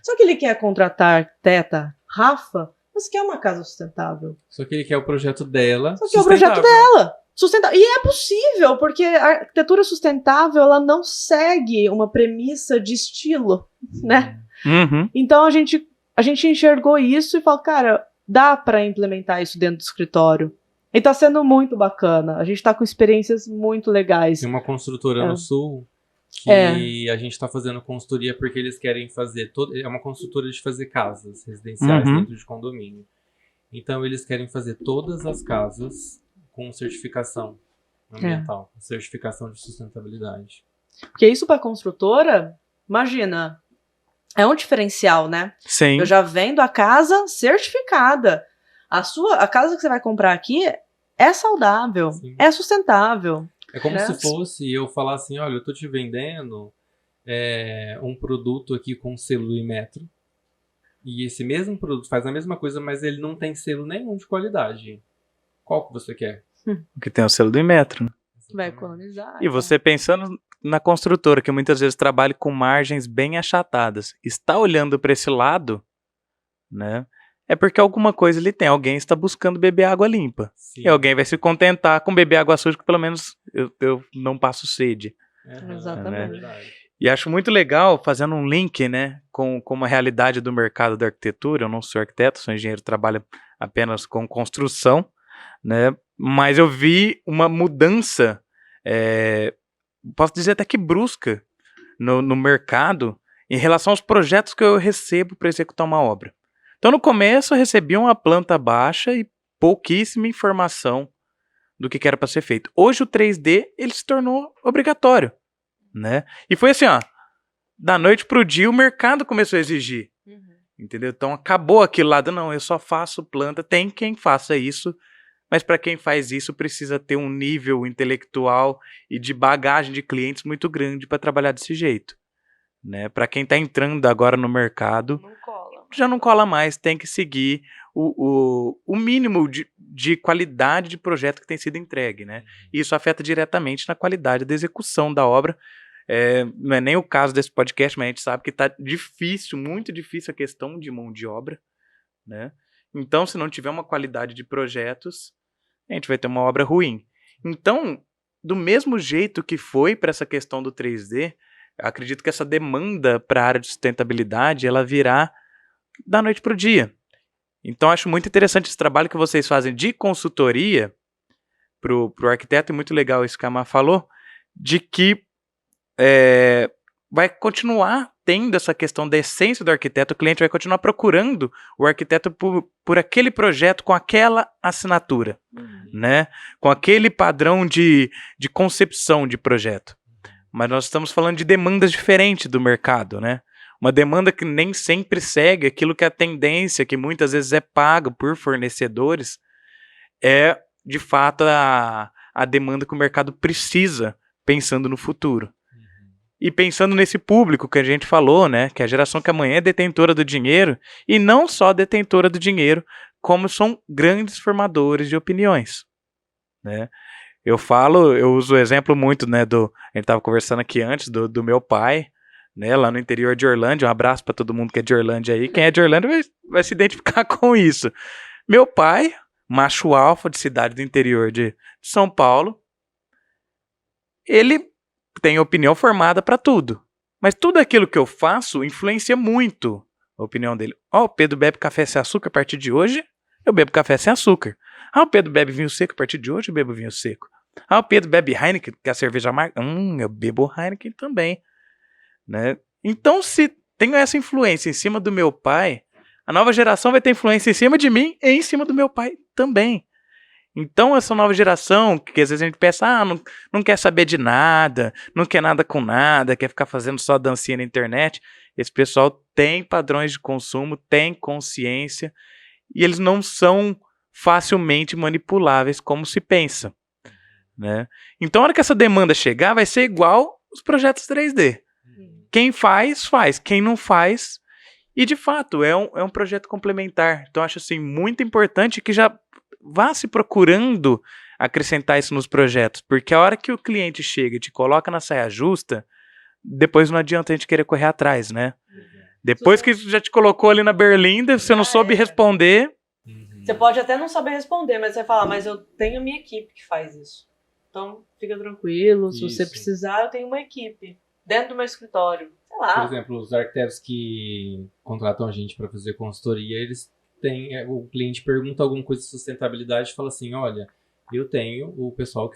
Só que ele quer contratar a arquiteta Rafa, mas quer uma casa sustentável. Só que ele quer o projeto dela. Só que é o projeto dela. Sustentável. E é possível, porque a arquitetura sustentável ela não segue uma premissa de estilo, né? Uhum. Então a gente enxergou isso e falou, cara, dá para implementar isso dentro do escritório. E tá sendo muito bacana. A gente tá com experiências muito legais. Tem uma construtora no Sul que a gente tá fazendo consultoria porque eles querem fazer... É uma construtora de fazer casas residenciais dentro de condomínio. Então eles querem fazer todas as casas com certificação ambiental, certificação de sustentabilidade. Porque isso para construtora, imagina, é um diferencial, né? Sim. Eu já vendo a casa certificada. A casa que você vai comprar aqui é saudável, é sustentável. É como se fosse eu falar assim, olha, eu tô te vendendo um produto aqui com selo Inmetro. E esse mesmo produto faz a mesma coisa, mas ele não tem selo nenhum de qualidade. Qual que você quer? Que tem o selo do Inmetro. Vai economizar. E você pensando na construtora, que muitas vezes trabalha com margens bem achatadas, está olhando para esse lado, né? É porque alguma coisa ele tem. Alguém está buscando beber água limpa. Sim. E alguém vai se contentar com beber água suja, que pelo menos eu não passo sede. Exatamente. Né? E acho muito legal, fazendo um link, né, com a realidade do mercado da arquitetura. Eu não sou arquiteto, sou engenheiro, trabalho apenas com construção, né? Mas eu vi uma mudança, posso dizer até que brusca, no mercado em relação aos projetos que eu recebo para executar uma obra. Então, no começo, eu recebia uma planta baixa e pouquíssima informação do que era para ser feito. Hoje, o 3D ele se tornou obrigatório, né? E foi assim, ó, da noite para o dia, o mercado começou a exigir, entendeu? Então, acabou aquele lado, não, eu só faço planta, tem quem faça isso, mas para quem faz isso, precisa ter um nível intelectual e de bagagem de clientes muito grande para trabalhar desse jeito, né? Para quem está entrando agora no mercado, já não cola mais, tem que seguir o mínimo de qualidade de projeto que tem sido entregue, né? E isso afeta diretamente na qualidade da execução da obra. Não é nem o caso desse podcast, mas a gente sabe que está difícil, muito difícil a questão de mão de obra, né? Então, se não tiver uma qualidade de projetos, a gente vai ter uma obra ruim. Então, do mesmo jeito que foi para essa questão do 3D, acredito que essa demanda para a área de sustentabilidade, ela virá da noite para o dia. Então, acho muito interessante esse trabalho que vocês fazem de consultoria pro arquiteto, e muito legal isso que a Má falou, de que vai continuar tendo essa questão da essência do arquiteto, o cliente vai continuar procurando o arquiteto por aquele projeto com aquela assinatura, né? Com aquele padrão de concepção de projeto. Mas nós estamos falando de demandas diferentes do mercado, né? Uma demanda que nem sempre segue aquilo que é a tendência, que muitas vezes é paga por fornecedores, é, de fato, a demanda que o mercado precisa, pensando no futuro. E pensando nesse público que a gente falou, né, que é a geração que amanhã é detentora do dinheiro, e não só detentora do dinheiro, como são grandes formadores de opiniões, né? Eu uso o exemplo muito, né, a gente estava conversando aqui antes, do meu pai, né, lá no interior de Orlândia. Um abraço para todo mundo que é de Orlândia aí. Quem é de Orlândia vai se identificar com isso. Meu pai, macho alfa de cidade do interior de São Paulo, ele tem opinião formada para tudo, Mas tudo aquilo que eu faço influencia muito a opinião dele. O Pedro bebe café sem açúcar a partir de hoje, eu bebo café sem açúcar. O Pedro bebe vinho seco a partir de hoje, eu bebo vinho seco. O Pedro bebe Heineken, que é a cerveja amarga. Eu bebo Heineken também. Né? Então, se tenho essa influência em cima do meu pai, a nova geração vai ter influência em cima de mim e em cima do meu pai também. Então, essa nova geração, que às vezes a gente pensa, não quer saber de nada, não quer nada com nada, quer ficar fazendo só dancinha na internet, esse pessoal tem padrões de consumo, tem consciência, e eles não são facilmente manipuláveis como se pensa. Né? Então, a hora que essa demanda chegar, vai ser igual os projetos 3D. Quem faz, faz. Quem não faz... E, de fato, é um projeto complementar. Então, acho assim, muito importante que já vá se procurando acrescentar isso nos projetos. Porque a hora que o cliente chega e te coloca na saia justa, depois não adianta a gente querer correr atrás, né? Depois que já te colocou ali na berlinda, você não soube responder... Você pode até não saber responder, mas você fala, mas eu tenho minha equipe que faz isso. Então, fica tranquilo, se você precisar, eu tenho uma equipe dentro do meu escritório. Sei lá. Por exemplo, os arquitetos que contratam a gente para fazer consultoria, eles têm, o cliente pergunta alguma coisa de sustentabilidade e fala assim, olha, eu tenho o pessoal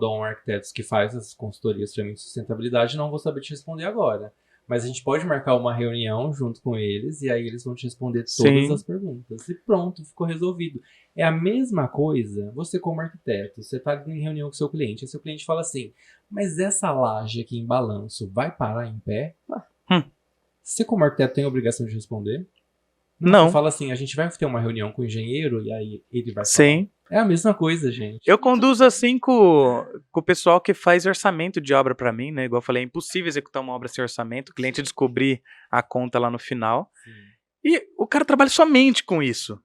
da On Arquitetos que faz as consultorias para mim de sustentabilidade, não vou saber te responder agora. Mas a gente pode marcar uma reunião junto com eles e aí eles vão te responder todas as perguntas. E pronto, ficou resolvido. É a mesma coisa, você como arquiteto, você está em reunião com o seu cliente, e seu cliente fala assim, mas essa laje aqui em balanço vai parar em pé? Você como arquiteto tem a obrigação de responder? Não. Você fala assim, a gente vai ter uma reunião com o engenheiro e aí ele vai falar. Sim. É a mesma coisa, gente. Eu conduzo assim com o pessoal que faz orçamento de obra pra mim, né? Igual eu falei, é impossível executar uma obra sem orçamento, o cliente descobrir a conta lá no final. Sim. E o cara trabalha somente com isso.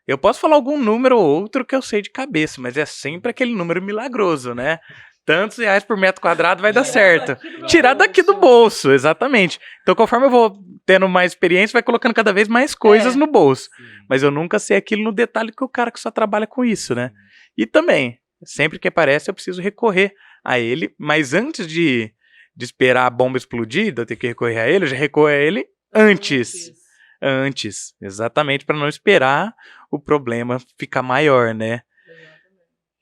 Eu posso falar algum número ou outro que eu sei de cabeça, mas é sempre aquele número milagroso, né? Tantos reais por metro quadrado vai dar certo. Tirar daqui do bolso, exatamente. Então, conforme eu vou tendo mais experiência, vai colocando cada vez mais coisas no bolso. Sim. Mas eu nunca sei aquilo no detalhe que o cara que só trabalha com isso, né? E também, sempre que aparece, eu preciso recorrer a ele. Mas antes de esperar a bomba explodir, de eu ter que recorrer a ele, eu já recorro a ele antes. Antes, exatamente, para não esperar o problema ficar maior, né?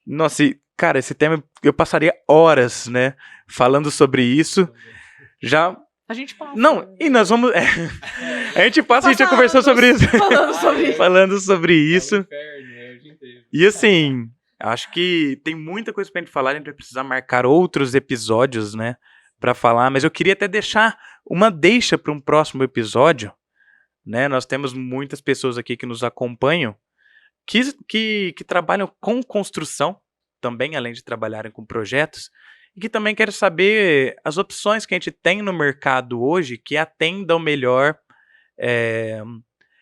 Nossa, cara, esse tema eu passaria horas, né, falando sobre isso. Já... A gente passa. Não, e nós vamos... A gente passa, a gente já conversou sobre isso. Falando sobre isso. E assim, acho que tem muita coisa pra gente falar, a gente vai precisar marcar outros episódios, né, pra falar. Mas eu queria até deixar uma deixa para um próximo episódio, né? Nós temos muitas pessoas aqui que nos acompanham, que trabalham com construção, também, além de trabalharem com projetos, e que também querem saber as opções que a gente tem no mercado hoje que atendam melhor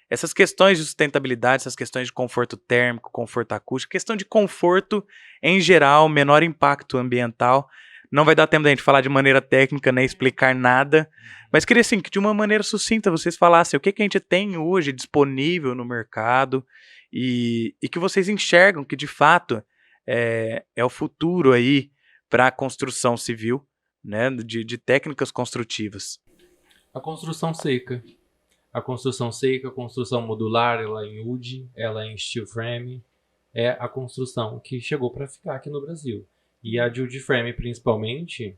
essas questões de sustentabilidade, essas questões de conforto térmico, conforto acústico, questão de conforto em geral, menor impacto ambiental. Não vai dar tempo da gente falar de maneira técnica, nem explicar nada, mas queria assim, que de uma maneira sucinta vocês falassem o que a gente tem hoje disponível no mercado e que vocês enxergam que de fato é o futuro aí para a construção civil, né, de técnicas construtivas. A construção seca. A construção modular, ela é em wood, ela é em steel frame, é a construção que chegou para ficar aqui no Brasil. E a de wood frame, principalmente,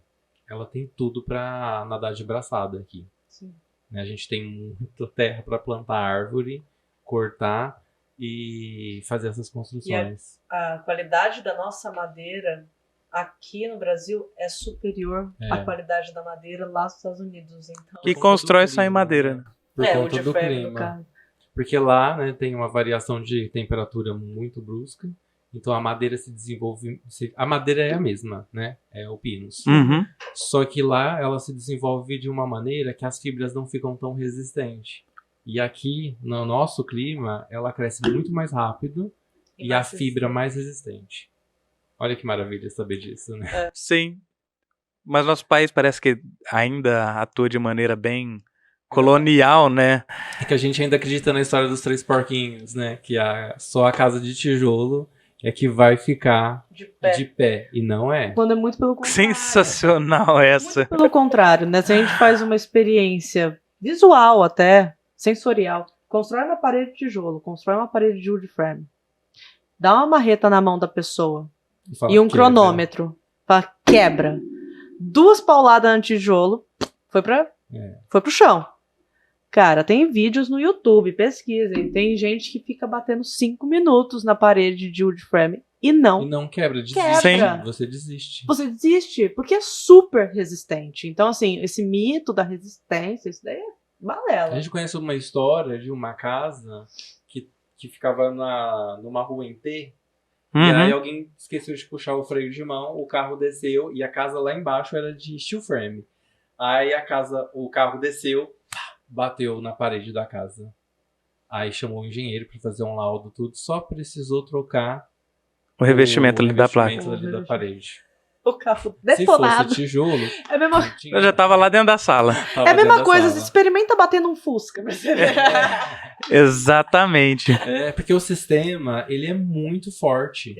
ela tem tudo para nadar de braçada aqui. Sim. A gente tem muita terra para plantar árvore, cortar e fazer essas construções. E a qualidade da nossa madeira aqui no Brasil é superior à qualidade da madeira lá nos Estados Unidos. Então, que constrói só em madeira, né? Por conta do clima. Porque lá, né, tem uma variação de temperatura muito brusca. Então a madeira se desenvolve... A madeira é a mesma, né? É o pinus. Uhum. Só que lá ela se desenvolve de uma maneira que as fibras não ficam tão resistentes. E aqui, no nosso clima, ela cresce muito mais rápido e a fibra mais resistente. Olha que maravilha saber disso, né? Sim. Mas nosso país parece que ainda atua de maneira bem colonial, né? É que a gente ainda acredita na história dos três porquinhos, né? Que só a casa de tijolo é que vai ficar De pé. de pé. E não é. Quando é muito pelo contrário. Sensacional essa. Muito pelo contrário, né? Se a gente faz uma experiência visual até, sensorial, constrói uma parede de tijolo, constrói uma parede de wood frame, dá uma marreta na mão da pessoa Fala, e um quebra. cronômetro, fala, quebra. 2 pauladas no tijolo, foi pro chão. Cara, tem vídeos no YouTube, pesquisem. Tem gente que fica batendo 5 minutos na parede de wood frame e E não. não quebra, desiste. Quebra. Você desiste. Você desiste, porque é super resistente. Então, assim, esse mito da resistência, isso daí é balela. A gente conhece uma história de uma casa que ficava numa rua em T. E aí Uhum. alguém esqueceu de puxar o freio de mão, o carro desceu e a casa lá embaixo era de steel frame. Aí o carro desceu, bateu na parede da casa. Aí chamou o engenheiro para fazer um laudo, tudo, só precisou trocar O revestimento ali da placa. revestimento ali da parede. O carro Se detonado. fosse tijolo, É a mesma, não tinha- Eu já tava lá dentro da sala. tava é a mesma dentro da coisa, sala. você experimenta bater num Fusca. pra você ver. Exatamente. É, porque o sistema, ele é muito forte.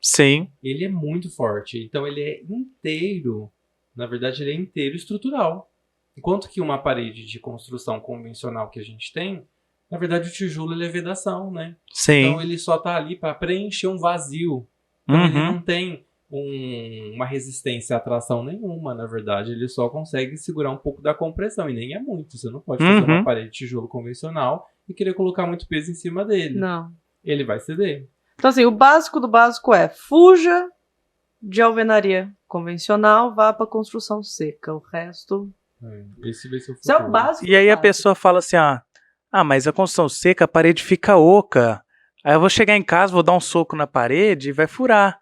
Sim. Ele é muito forte. Então ele é inteiro, na verdade ele é inteiro estrutural. Enquanto que uma parede de construção convencional que a gente tem, na verdade o tijolo ele é vedação, né? Sim. Então ele só tá ali para preencher um vazio. Então ele Uhum. não tem uma resistência à tração nenhuma, na verdade. Ele só consegue segurar um pouco da compressão, e nem é muito. Você não pode fazer Uhum. uma parede de tijolo convencional e querer colocar muito peso em cima dele. Não. Ele vai ceder. Então, assim, o básico do básico é fuja de alvenaria convencional, vá pra construção seca. O resto. Esse vai ser o futuro. Isso é o básico. E aí a do básico. pessoa fala assim, mas a construção seca, a parede fica oca. Aí eu vou chegar em casa, vou dar um soco na parede e vai furar.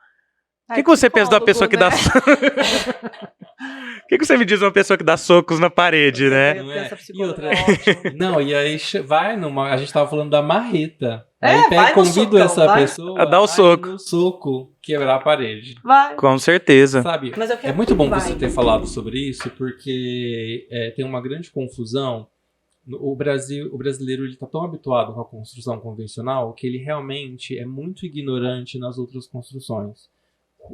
O Ai, que você pensa de uma pessoa psicólogo, que dá... né? O que você me diz de uma pessoa que dá socos na parede, né? Eu Não tenho é? essa E psicóloga, outra- é ótimo. Não, e aí vai numa. A gente tava falando da marreta. É, Aí vai no convido socão, essa vai. pessoa A dar o ir soco. no soco, quebrar a parede. Vai. Com certeza. Sabe? Mas eu quero É muito bom que você vai. ter falado sobre isso, porque tem uma grande confusão. O brasileiro ele tá tão habituado com a construção convencional que ele realmente é muito ignorante nas outras construções.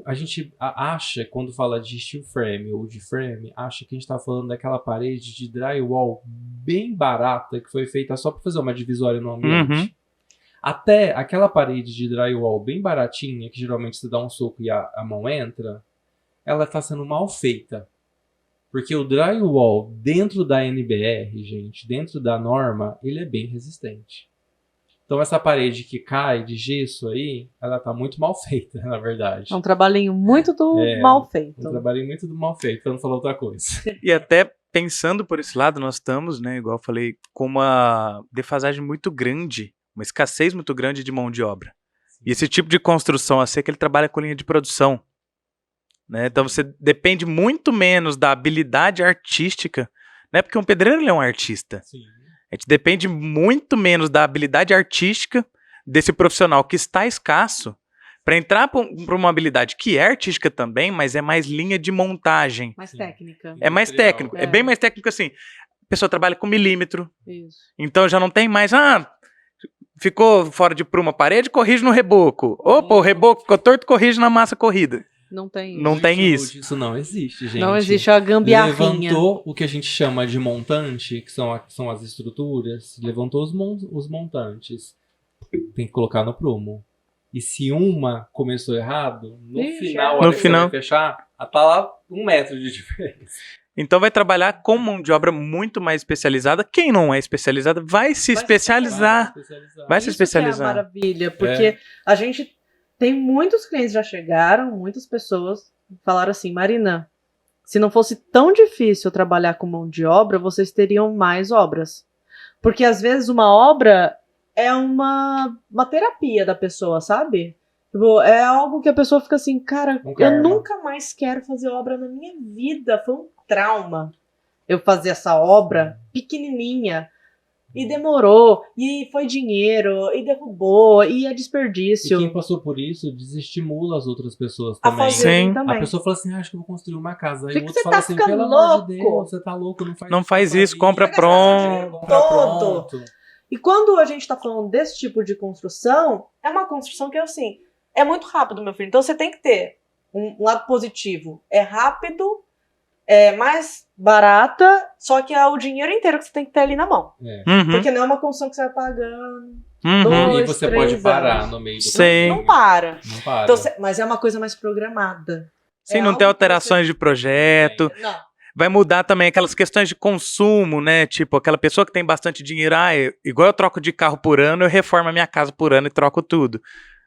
A gente acha, quando fala de steel frame ou de frame, acha que a gente está falando daquela parede de drywall bem barata que foi feita só para fazer uma divisória no ambiente. Uhum. Até aquela parede de drywall bem baratinha, que geralmente você dá um soco e a mão entra, ela está sendo mal feita. Porque o drywall dentro da NBR, gente, dentro da norma, ele é bem resistente. Então essa parede que cai de gesso aí, ela tá muito mal feita, na verdade. É um trabalhinho muito É, mal feito. Eu trabalhei muito do mal feito, pra não falar outra coisa. E até pensando por esse lado, nós estamos, né, igual eu falei, com uma defasagem muito grande, uma escassez muito grande de mão de obra. E esse tipo de construção, assim, é que ele trabalha com linha de produção. Né? Então você depende muito menos da habilidade artística, né? Porque um pedreiro ele é um artista. Sim. A gente depende muito menos da habilidade artística desse profissional que está escasso para entrar para uma habilidade que é artística também, mas é mais linha de montagem. Mais Sim. técnica. É mais Industrial. técnico. É bem mais técnico assim. A pessoa trabalha com milímetro, Isso. então já não tem mais... ficou fora de pruma a parede, corrige no reboco. Opa, o reboco ficou torto, corrige na massa corrida. Não tem isso. Não tem isso. Isso não existe, gente. Não existe a gambiarrinha. Levantou o que a gente chama de montante, que são as estruturas, levantou os montantes. Tem que colocar no prumo. E se uma começou errado, no Ixi, final, é. a hora No que final. você vai fechar, tá lá 1 metro de diferença. Então vai trabalhar com mão de obra muito mais especializada. Quem não é especializado vai se especializar. Vai se Isso que especializar. é a maravilha, porque a gente tem muitos clientes já chegaram, muitas pessoas falaram assim, Marina, se não fosse tão difícil trabalhar com mão de obra, vocês teriam mais obras. Porque às vezes uma obra é uma terapia da pessoa, sabe? Tipo, é algo que a pessoa fica assim, cara, Um eu karma. nunca mais quero fazer obra na minha vida. Foi um trauma eu fazer essa obra pequenininha. E demorou, e foi dinheiro, e derrubou, e é E desperdício. quem passou por isso desestimula as outras pessoas A também. fazer Sim. também. A pessoa fala assim, acho que eu vou construir uma casa. Aí Fica o que outro você fala tá assim, ficando pelo amor de louco. Deus, você tá louco, não faz Não isso faz pra isso, mim. compra Vai gastar pronto. dinheiro Compra todo. pronto. E quando a gente tá falando desse tipo de construção, é uma construção que é assim, é muito rápido, meu filho. Então você tem que ter um lado positivo. É rápido, é mais barata, só que é o dinheiro inteiro que você tem que ter ali na mão. Porque não é uma construção que você vai pagando. E você pode parar no meio do caminho. Não para. Não para. Então, mas é uma coisa mais programada. Sim, não tem alterações de projeto. Não. Vai mudar também aquelas questões de consumo, né? Tipo, aquela pessoa que tem bastante dinheiro, igual eu troco de carro por ano, eu reformo a minha casa por ano e troco tudo.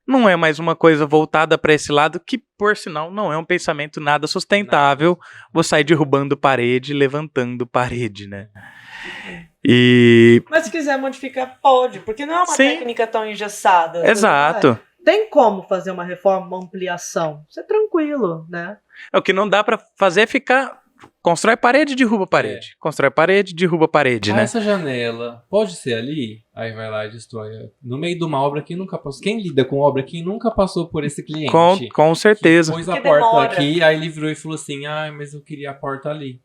Não é mais uma coisa voltada para esse lado, que, por sinal, não é um pensamento nada sustentável. Vou sair derrubando parede, levantando parede, né? Mas se quiser modificar, pode, porque não é uma técnica tão engessada. Exato. Tem como fazer uma reforma, uma ampliação. Isso é tranquilo, né? O que não dá para fazer é ficar... Constrói parede, derruba parede. Constrói parede, derruba parede, né? Essa janela pode ser ali? Aí vai lá e destrói. No meio de uma obra, quem nunca passou? Quem lida com obra, quem nunca passou por esse cliente? Com certeza. Pôs a porta aqui, aí ele virou e falou assim, mas eu queria a porta ali.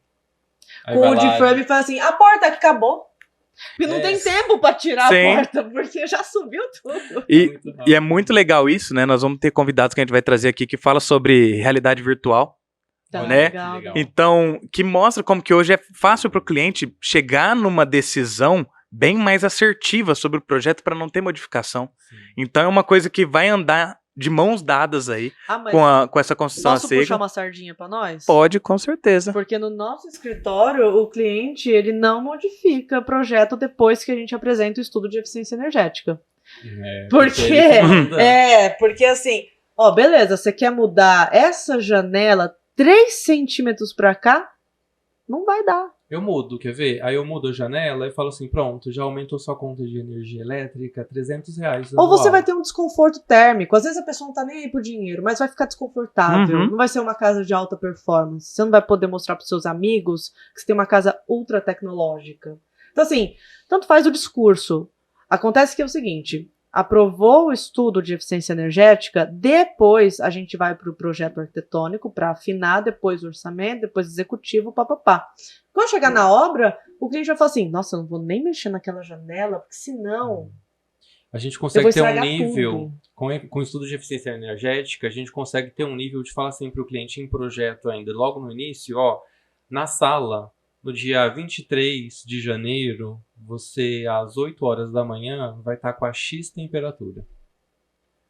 Aí o de frame fala assim, a porta que acabou. Porque não tem tempo pra tirar a porta, porque já subiu tudo. E é muito legal isso, né? Nós vamos ter convidados que a gente vai trazer aqui que fala sobre realidade virtual. Né? Legal. Então, que mostra como que hoje é fácil para o cliente chegar numa decisão bem mais assertiva sobre o projeto para não ter modificação. Sim. Então é uma coisa que vai andar de mãos dadas aí com essa construção a seco. Posso puxar uma sardinha para nós? Pode, com certeza. Porque no nosso escritório, o cliente ele não modifica projeto depois que a gente apresenta o estudo de eficiência energética. Porque assim, beleza, você quer mudar essa janela 3 centímetros pra cá, não vai dar. Eu mudo, quer ver? Aí eu mudo a janela e falo assim, pronto, já aumentou sua conta de energia elétrica, R$300. Ou você vai ter um desconforto térmico. Às vezes a pessoa não tá nem aí pro dinheiro, mas vai ficar desconfortável. Não vai ser uma casa de alta performance. Você não vai poder mostrar pros seus amigos que você tem uma casa ultra tecnológica. Então assim, tanto faz o discurso. Acontece que é o seguinte... Aprovou o estudo de eficiência energética, depois a gente vai para o projeto arquitetônico para afinar, depois o orçamento, depois o executivo, papapá. Quando chegar na obra, o cliente vai falar assim, nossa, eu não vou nem mexer naquela janela, porque senão... A gente consegue ter um nível, com o estudo de eficiência energética, a gente consegue ter um nível de falar assim para o cliente em projeto ainda, logo no início, na sala... No dia 23 de janeiro, você, às 8 horas da manhã, vai estar com a X temperatura.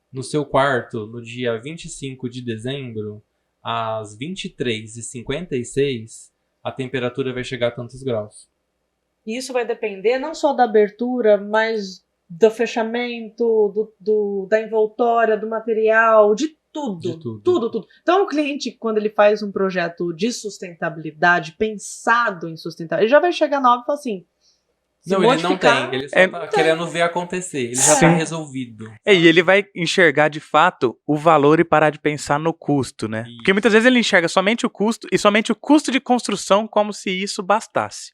No seu quarto, no dia 25 de dezembro, às 23h56, a temperatura vai chegar a tantos graus. Isso vai depender não só da abertura, mas do fechamento, da envoltória, do material, de tudo. Então o cliente, quando ele faz um projeto de sustentabilidade, pensado em sustentabilidade, ele já vai chegar na obra e falar assim, não, ele não tem, ele só tá querendo ver acontecer, ele já tá resolvido. E ele vai enxergar de fato o valor e parar de pensar no custo, né? Isso. Porque muitas vezes ele enxerga somente o custo e somente o custo de construção como se isso bastasse,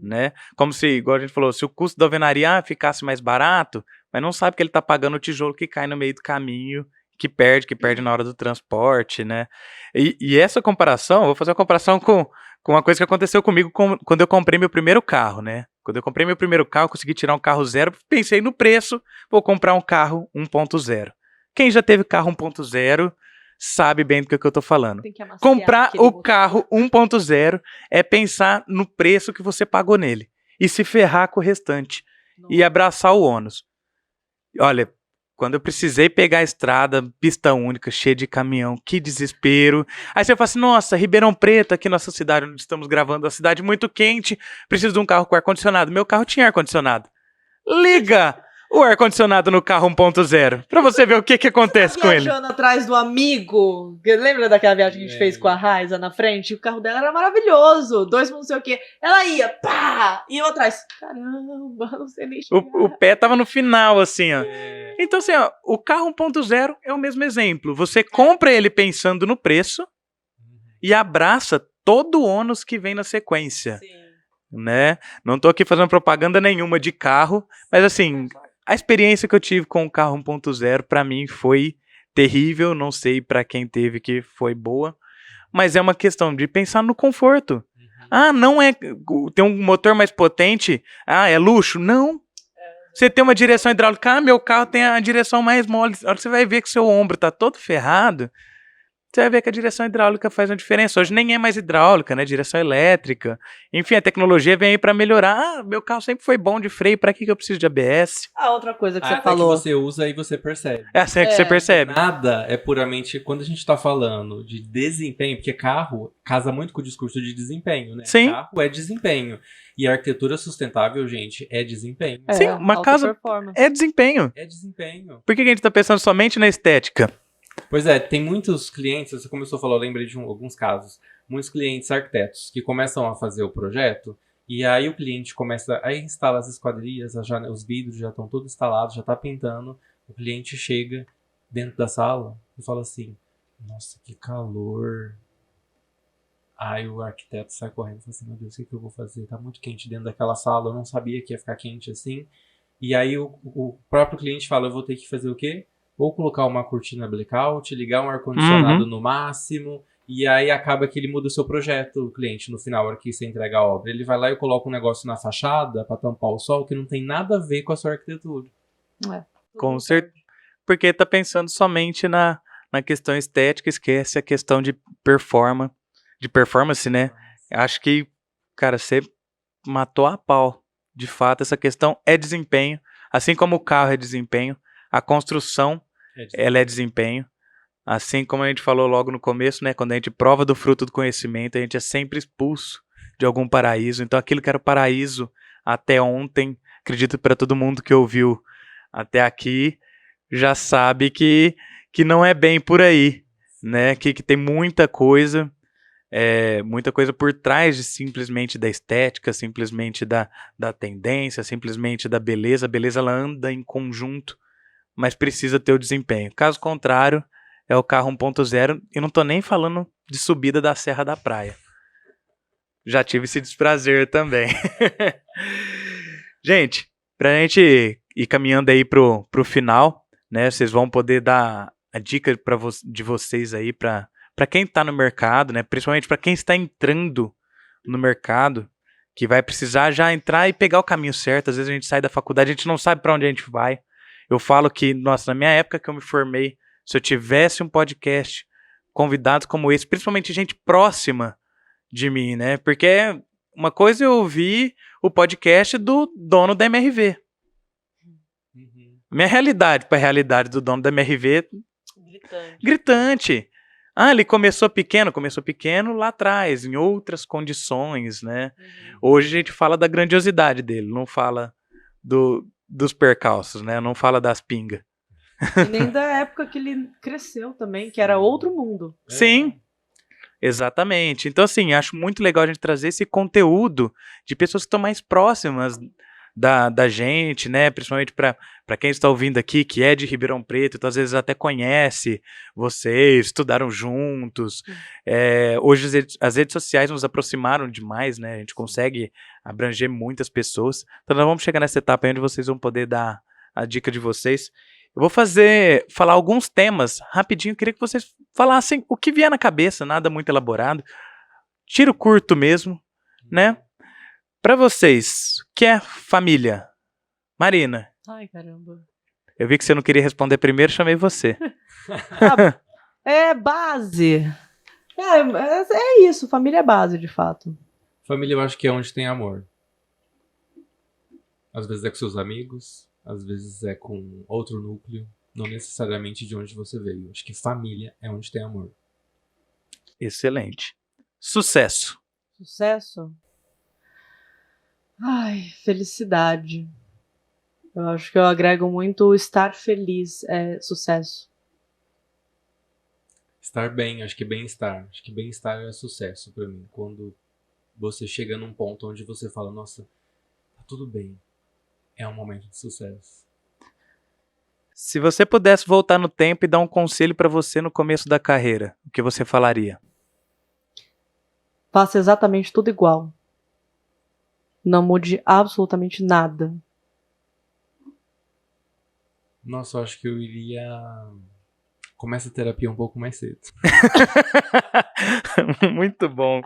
né? Como se, igual a gente falou, se o custo da alvenaria ficasse mais barato, mas não sabe que ele tá pagando o tijolo que cai no meio do caminho, que perde na hora do transporte, né? E essa comparação, vou fazer uma comparação com uma coisa que aconteceu comigo quando eu comprei meu primeiro carro, né? Quando eu comprei meu primeiro carro, consegui tirar um carro zero, pensei no preço, vou comprar um carro 1.0. Quem já teve carro 1.0 sabe bem do que eu tô falando. Comprar o carro 1.0 é pensar no preço que você pagou nele e se ferrar com o restante e abraçar o ônus. Olha, quando eu precisei pegar a estrada, pista única, cheia de caminhão, que desespero. Aí você fala assim, nossa, Ribeirão Preto, aqui nossa cidade, onde estamos gravando, uma cidade muito quente, preciso de um carro com ar-condicionado. Meu carro tinha ar-condicionado. Liga o ar-condicionado no carro 1.0, pra você ver o que acontece com ele. Viajando atrás do amigo, lembra daquela viagem que a gente fez com a Raiza na frente? O carro dela era maravilhoso, 2 não sei o quê. Ela ia, pá, e eu atrás. Caramba, não sei nem chegar. O pé tava no final, assim, ó. Então, assim, ó, o carro 1.0 é o mesmo exemplo. Você compra ele pensando no preço e abraça todo o ônus que vem na sequência. Sim. Né? Não tô aqui fazendo propaganda nenhuma de carro, mas assim, a experiência que eu tive com o carro 1.0 pra mim foi terrível, não sei pra quem teve que foi boa, mas é uma questão de pensar no conforto. Ah, não é... Tem um motor mais potente? Ah, é luxo? Não. Você tem uma direção hidráulica, meu carro tem a direção mais mole. A hora que você vai ver que seu ombro tá todo ferrado, você vai ver que a direção hidráulica faz uma diferença. Hoje nem é mais hidráulica, né? Direção elétrica. Enfim, a tecnologia vem aí pra melhorar. Ah, meu carro sempre foi bom de freio, pra que eu preciso de ABS? A outra coisa que você Até falou. que você usa e você percebe. É assim que você percebe. Nada é puramente... Quando a gente tá falando de desempenho, porque carro casa muito com o discurso de desempenho, né? Sim. Carro é desempenho. E a arquitetura sustentável, gente, é desempenho. Sim, uma alta casa performance. é desempenho. É desempenho. Por que a gente tá pensando somente na estética? Pois é, tem muitos clientes, você começou a falar, eu lembrei de alguns casos, muitos clientes arquitetos que começam a fazer o projeto e aí o cliente começa a instalar as esquadrias, os vidros já estão todos instalados, já está pintando, o cliente chega dentro da sala e fala assim, nossa, que calor. Aí o arquiteto sai correndo e fala assim, meu Deus, o que eu vou fazer? Tá muito quente dentro daquela sala, eu não sabia que ia ficar quente assim. E aí o próprio cliente fala, eu vou ter que fazer o quê? Ou colocar uma cortina blackout, ligar um ar-condicionado no máximo, e aí acaba que ele muda o seu projeto, o cliente, no final, a hora que você entrega a obra. Ele vai lá e coloca um negócio na fachada para tampar o sol que não tem nada a ver com a sua arquitetura. Com certeza. Porque tá pensando somente na questão estética, esquece a questão de performance, né? Acho que, cara, você matou a pau. De fato, essa questão é desempenho. Assim como o carro é desempenho, a construção ela é desempenho. Assim como a gente falou logo no começo, né? Quando a gente prova do fruto do conhecimento, a gente é sempre expulso de algum paraíso. Então aquilo que era o paraíso até ontem, acredito para todo mundo que ouviu até aqui, já sabe que não é bem por aí, né? Que tem muita coisa por trás de simplesmente da estética, simplesmente da tendência, simplesmente da beleza. A beleza ela anda em conjunto, mas precisa ter o desempenho. Caso contrário, é o carro 1.0, e não tô nem falando de subida da Serra da Praia. Já tive esse desprazer também. Gente, pra gente ir caminhando aí pro final, né? Vocês vão poder dar a dica de vocês aí pra quem tá no mercado, né? Principalmente pra quem está entrando no mercado, que vai precisar já entrar e pegar o caminho certo. Às vezes a gente sai da faculdade, a gente não sabe pra onde a gente vai. Eu falo que, nossa, na minha época que eu me formei, se eu tivesse um podcast, convidados como esse, principalmente gente próxima de mim, né? Porque uma coisa eu ouvi o podcast do dono da MRV. Minha realidade para a realidade do dono da MRV, gritante. Ah, ele começou pequeno lá atrás, em outras condições, né? Hoje a gente fala da grandiosidade dele, não fala dos percalços, né? Não fala das pingas. E nem da época que ele cresceu também, que era outro mundo. Sim, exatamente. Então, assim, acho muito legal a gente trazer esse conteúdo de pessoas que estão mais próximas da gente, né? Principalmente para quem está ouvindo aqui, que é de Ribeirão Preto, então às vezes até conhece vocês, estudaram juntos. Hoje as redes sociais nos aproximaram demais, né? A gente consegue abranger muitas pessoas. Então nós vamos chegar nessa etapa onde vocês vão poder dar a dica de vocês. Eu vou falar alguns temas rapidinho. Queria que vocês falassem o que vier na cabeça, nada muito elaborado. Tiro curto mesmo, né? Pra vocês, o que é família? Marina. Ai, caramba. Eu vi que você não queria responder primeiro, chamei você. É base. É isso, família é base, de fato. Família eu acho que é onde tem amor. Às vezes é com seus amigos, às vezes é com outro núcleo, não necessariamente de onde você veio. Acho que família é onde tem amor. Excelente. Sucesso. Sucesso? Ai, felicidade. Eu acho que eu agrego muito o estar feliz, sucesso. Estar bem, acho que bem-estar. Acho que bem-estar é sucesso pra mim. Quando você chega num ponto onde você fala, nossa, tá tudo bem. É um momento de sucesso. Se você pudesse voltar no tempo e dar um conselho pra você no começo da carreira, o que você falaria? Faça exatamente tudo igual. Não mude absolutamente nada. Nossa, eu acho que eu iria... Começa a terapia um pouco mais cedo. Muito bom.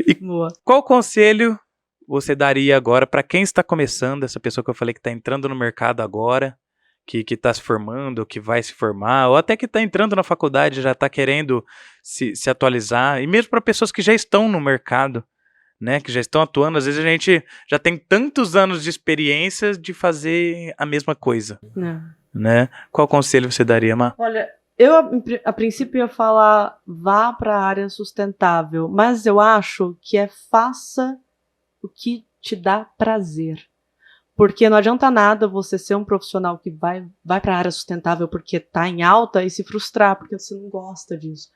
E Boa. qual conselho você daria agora para quem está começando, essa pessoa que eu falei que está entrando no mercado agora, que está se formando, que vai se formar, ou até que está entrando na faculdade, já está querendo se atualizar, e mesmo para pessoas que já estão no mercado, né, que já estão atuando, às vezes a gente já tem tantos anos de experiência de fazer a mesma coisa, né? Qual conselho você daria, Má? Olha, eu a princípio ia falar vá para a área sustentável, mas eu acho que faça o que te dá prazer. Porque não adianta nada você ser um profissional que vai para a área sustentável porque está em alta e se frustrar porque você não gosta disso.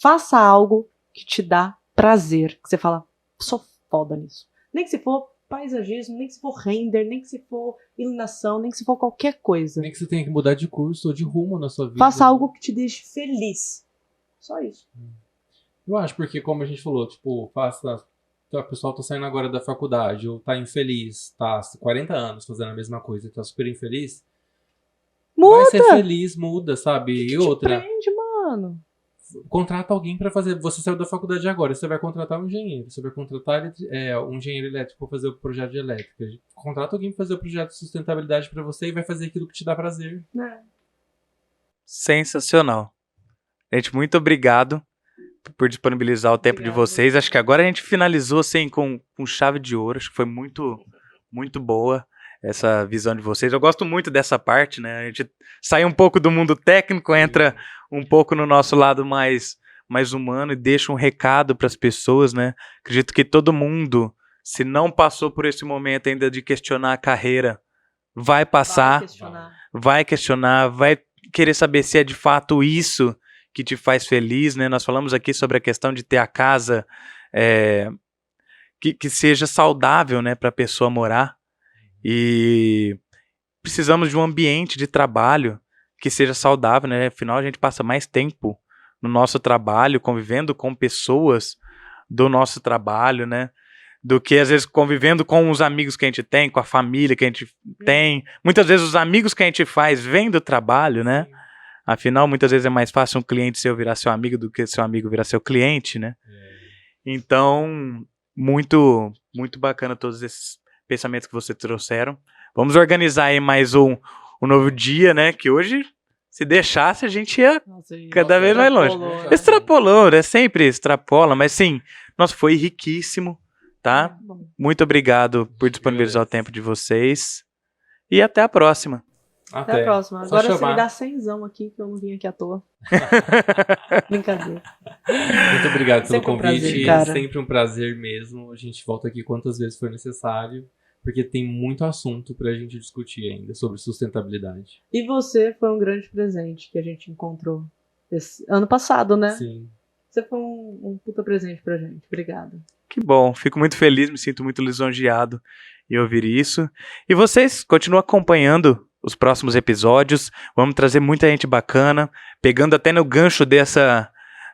Faça algo que te dá prazer, que você fala, sou foda nisso. Nem que se for paisagismo, nem que se for render, nem que se for iluminação, nem que se for qualquer coisa. Nem que você tenha que mudar de curso ou de rumo na sua vida. Faça algo que te deixe feliz. Só isso. Eu acho, porque como a gente falou, tipo, o pessoal tá saindo agora da faculdade, ou tá infeliz, tá 40 anos fazendo a mesma coisa, tá super infeliz. Muda! Vai ser feliz, muda, sabe? E outra. Aprende, mano. Contrata alguém pra fazer. Você saiu da faculdade agora, você vai contratar um engenheiro. Você vai contratar um engenheiro elétrico pra fazer o projeto de elétrica. Contrata alguém pra fazer o projeto de sustentabilidade pra você e vai fazer aquilo que te dá prazer. Sensacional. Gente, muito obrigado por disponibilizar o tempo de vocês. Acho que agora a gente finalizou assim com chave de ouro. Acho que foi muito, muito boa essa visão de vocês. Eu gosto muito dessa parte, né? A gente sai um pouco do mundo técnico, entra um pouco no nosso lado mais humano e deixa um recado para as pessoas, né? Acredito que todo mundo, se não passou por esse momento ainda de questionar a carreira, vai passar, vai questionar, vai querer saber se é de fato isso que te faz feliz, né? Nós falamos aqui sobre a questão de ter a casa que seja saudável, né, para a pessoa morar. E precisamos de um ambiente de trabalho que seja saudável, né? Afinal, a gente passa mais tempo no nosso trabalho, convivendo com pessoas do nosso trabalho, né? Do que, às vezes, convivendo com os amigos que a gente tem, com a família que a gente tem. Muitas vezes, os amigos que a gente faz vêm do trabalho, né? Afinal, muitas vezes é mais fácil um cliente seu virar seu amigo do que seu amigo virar seu cliente, né? Então, muito, muito bacana todos esses pensamentos que vocês trouxeram. Vamos organizar aí mais um novo dia, né? Que hoje, se deixasse, a gente ia cada vez mais longe. Extrapolou, né? Sempre extrapola, mas sim, nossa, foi riquíssimo, tá? Muito obrigado por disponibilizar o tempo de vocês. E até a próxima. Até a próxima. Agora você me dá 100zão aqui, que eu não vim aqui à toa. Brincadeira. Muito obrigado pelo convite. Prazer, sempre um prazer mesmo. A gente volta aqui quantas vezes for necessário, porque tem muito assunto pra gente discutir ainda sobre sustentabilidade. E você foi um grande presente que a gente encontrou esse ano passado, né? Sim. Você foi um puta presente pra gente. Obrigada. Que bom. Fico muito feliz, me sinto muito lisonjeado em ouvir isso. E vocês continuam acompanhando os próximos episódios. Vamos trazer muita gente bacana, pegando até no gancho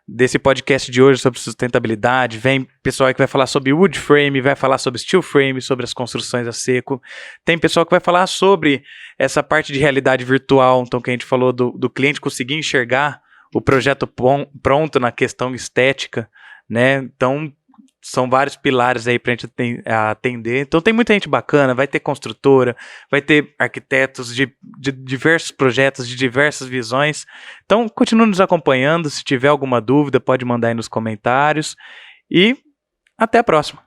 desse podcast de hoje sobre sustentabilidade. Vem pessoal aí que vai falar sobre wood frame, vai falar sobre steel frame, sobre as construções a seco. Tem pessoal que vai falar sobre essa parte de realidade virtual, então que a gente falou do cliente conseguir enxergar o projeto pronto na questão estética, né? Então, são vários pilares aí pra gente atender. Então tem muita gente bacana, vai ter construtora, vai ter arquitetos de diversos projetos, de diversas visões. Então continue nos acompanhando, se tiver alguma dúvida pode mandar aí nos comentários e até a próxima.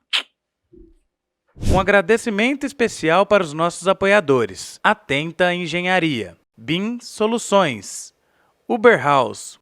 Um agradecimento especial para os nossos apoiadores: Atenta Engenharia, BIM Soluções, Uber House,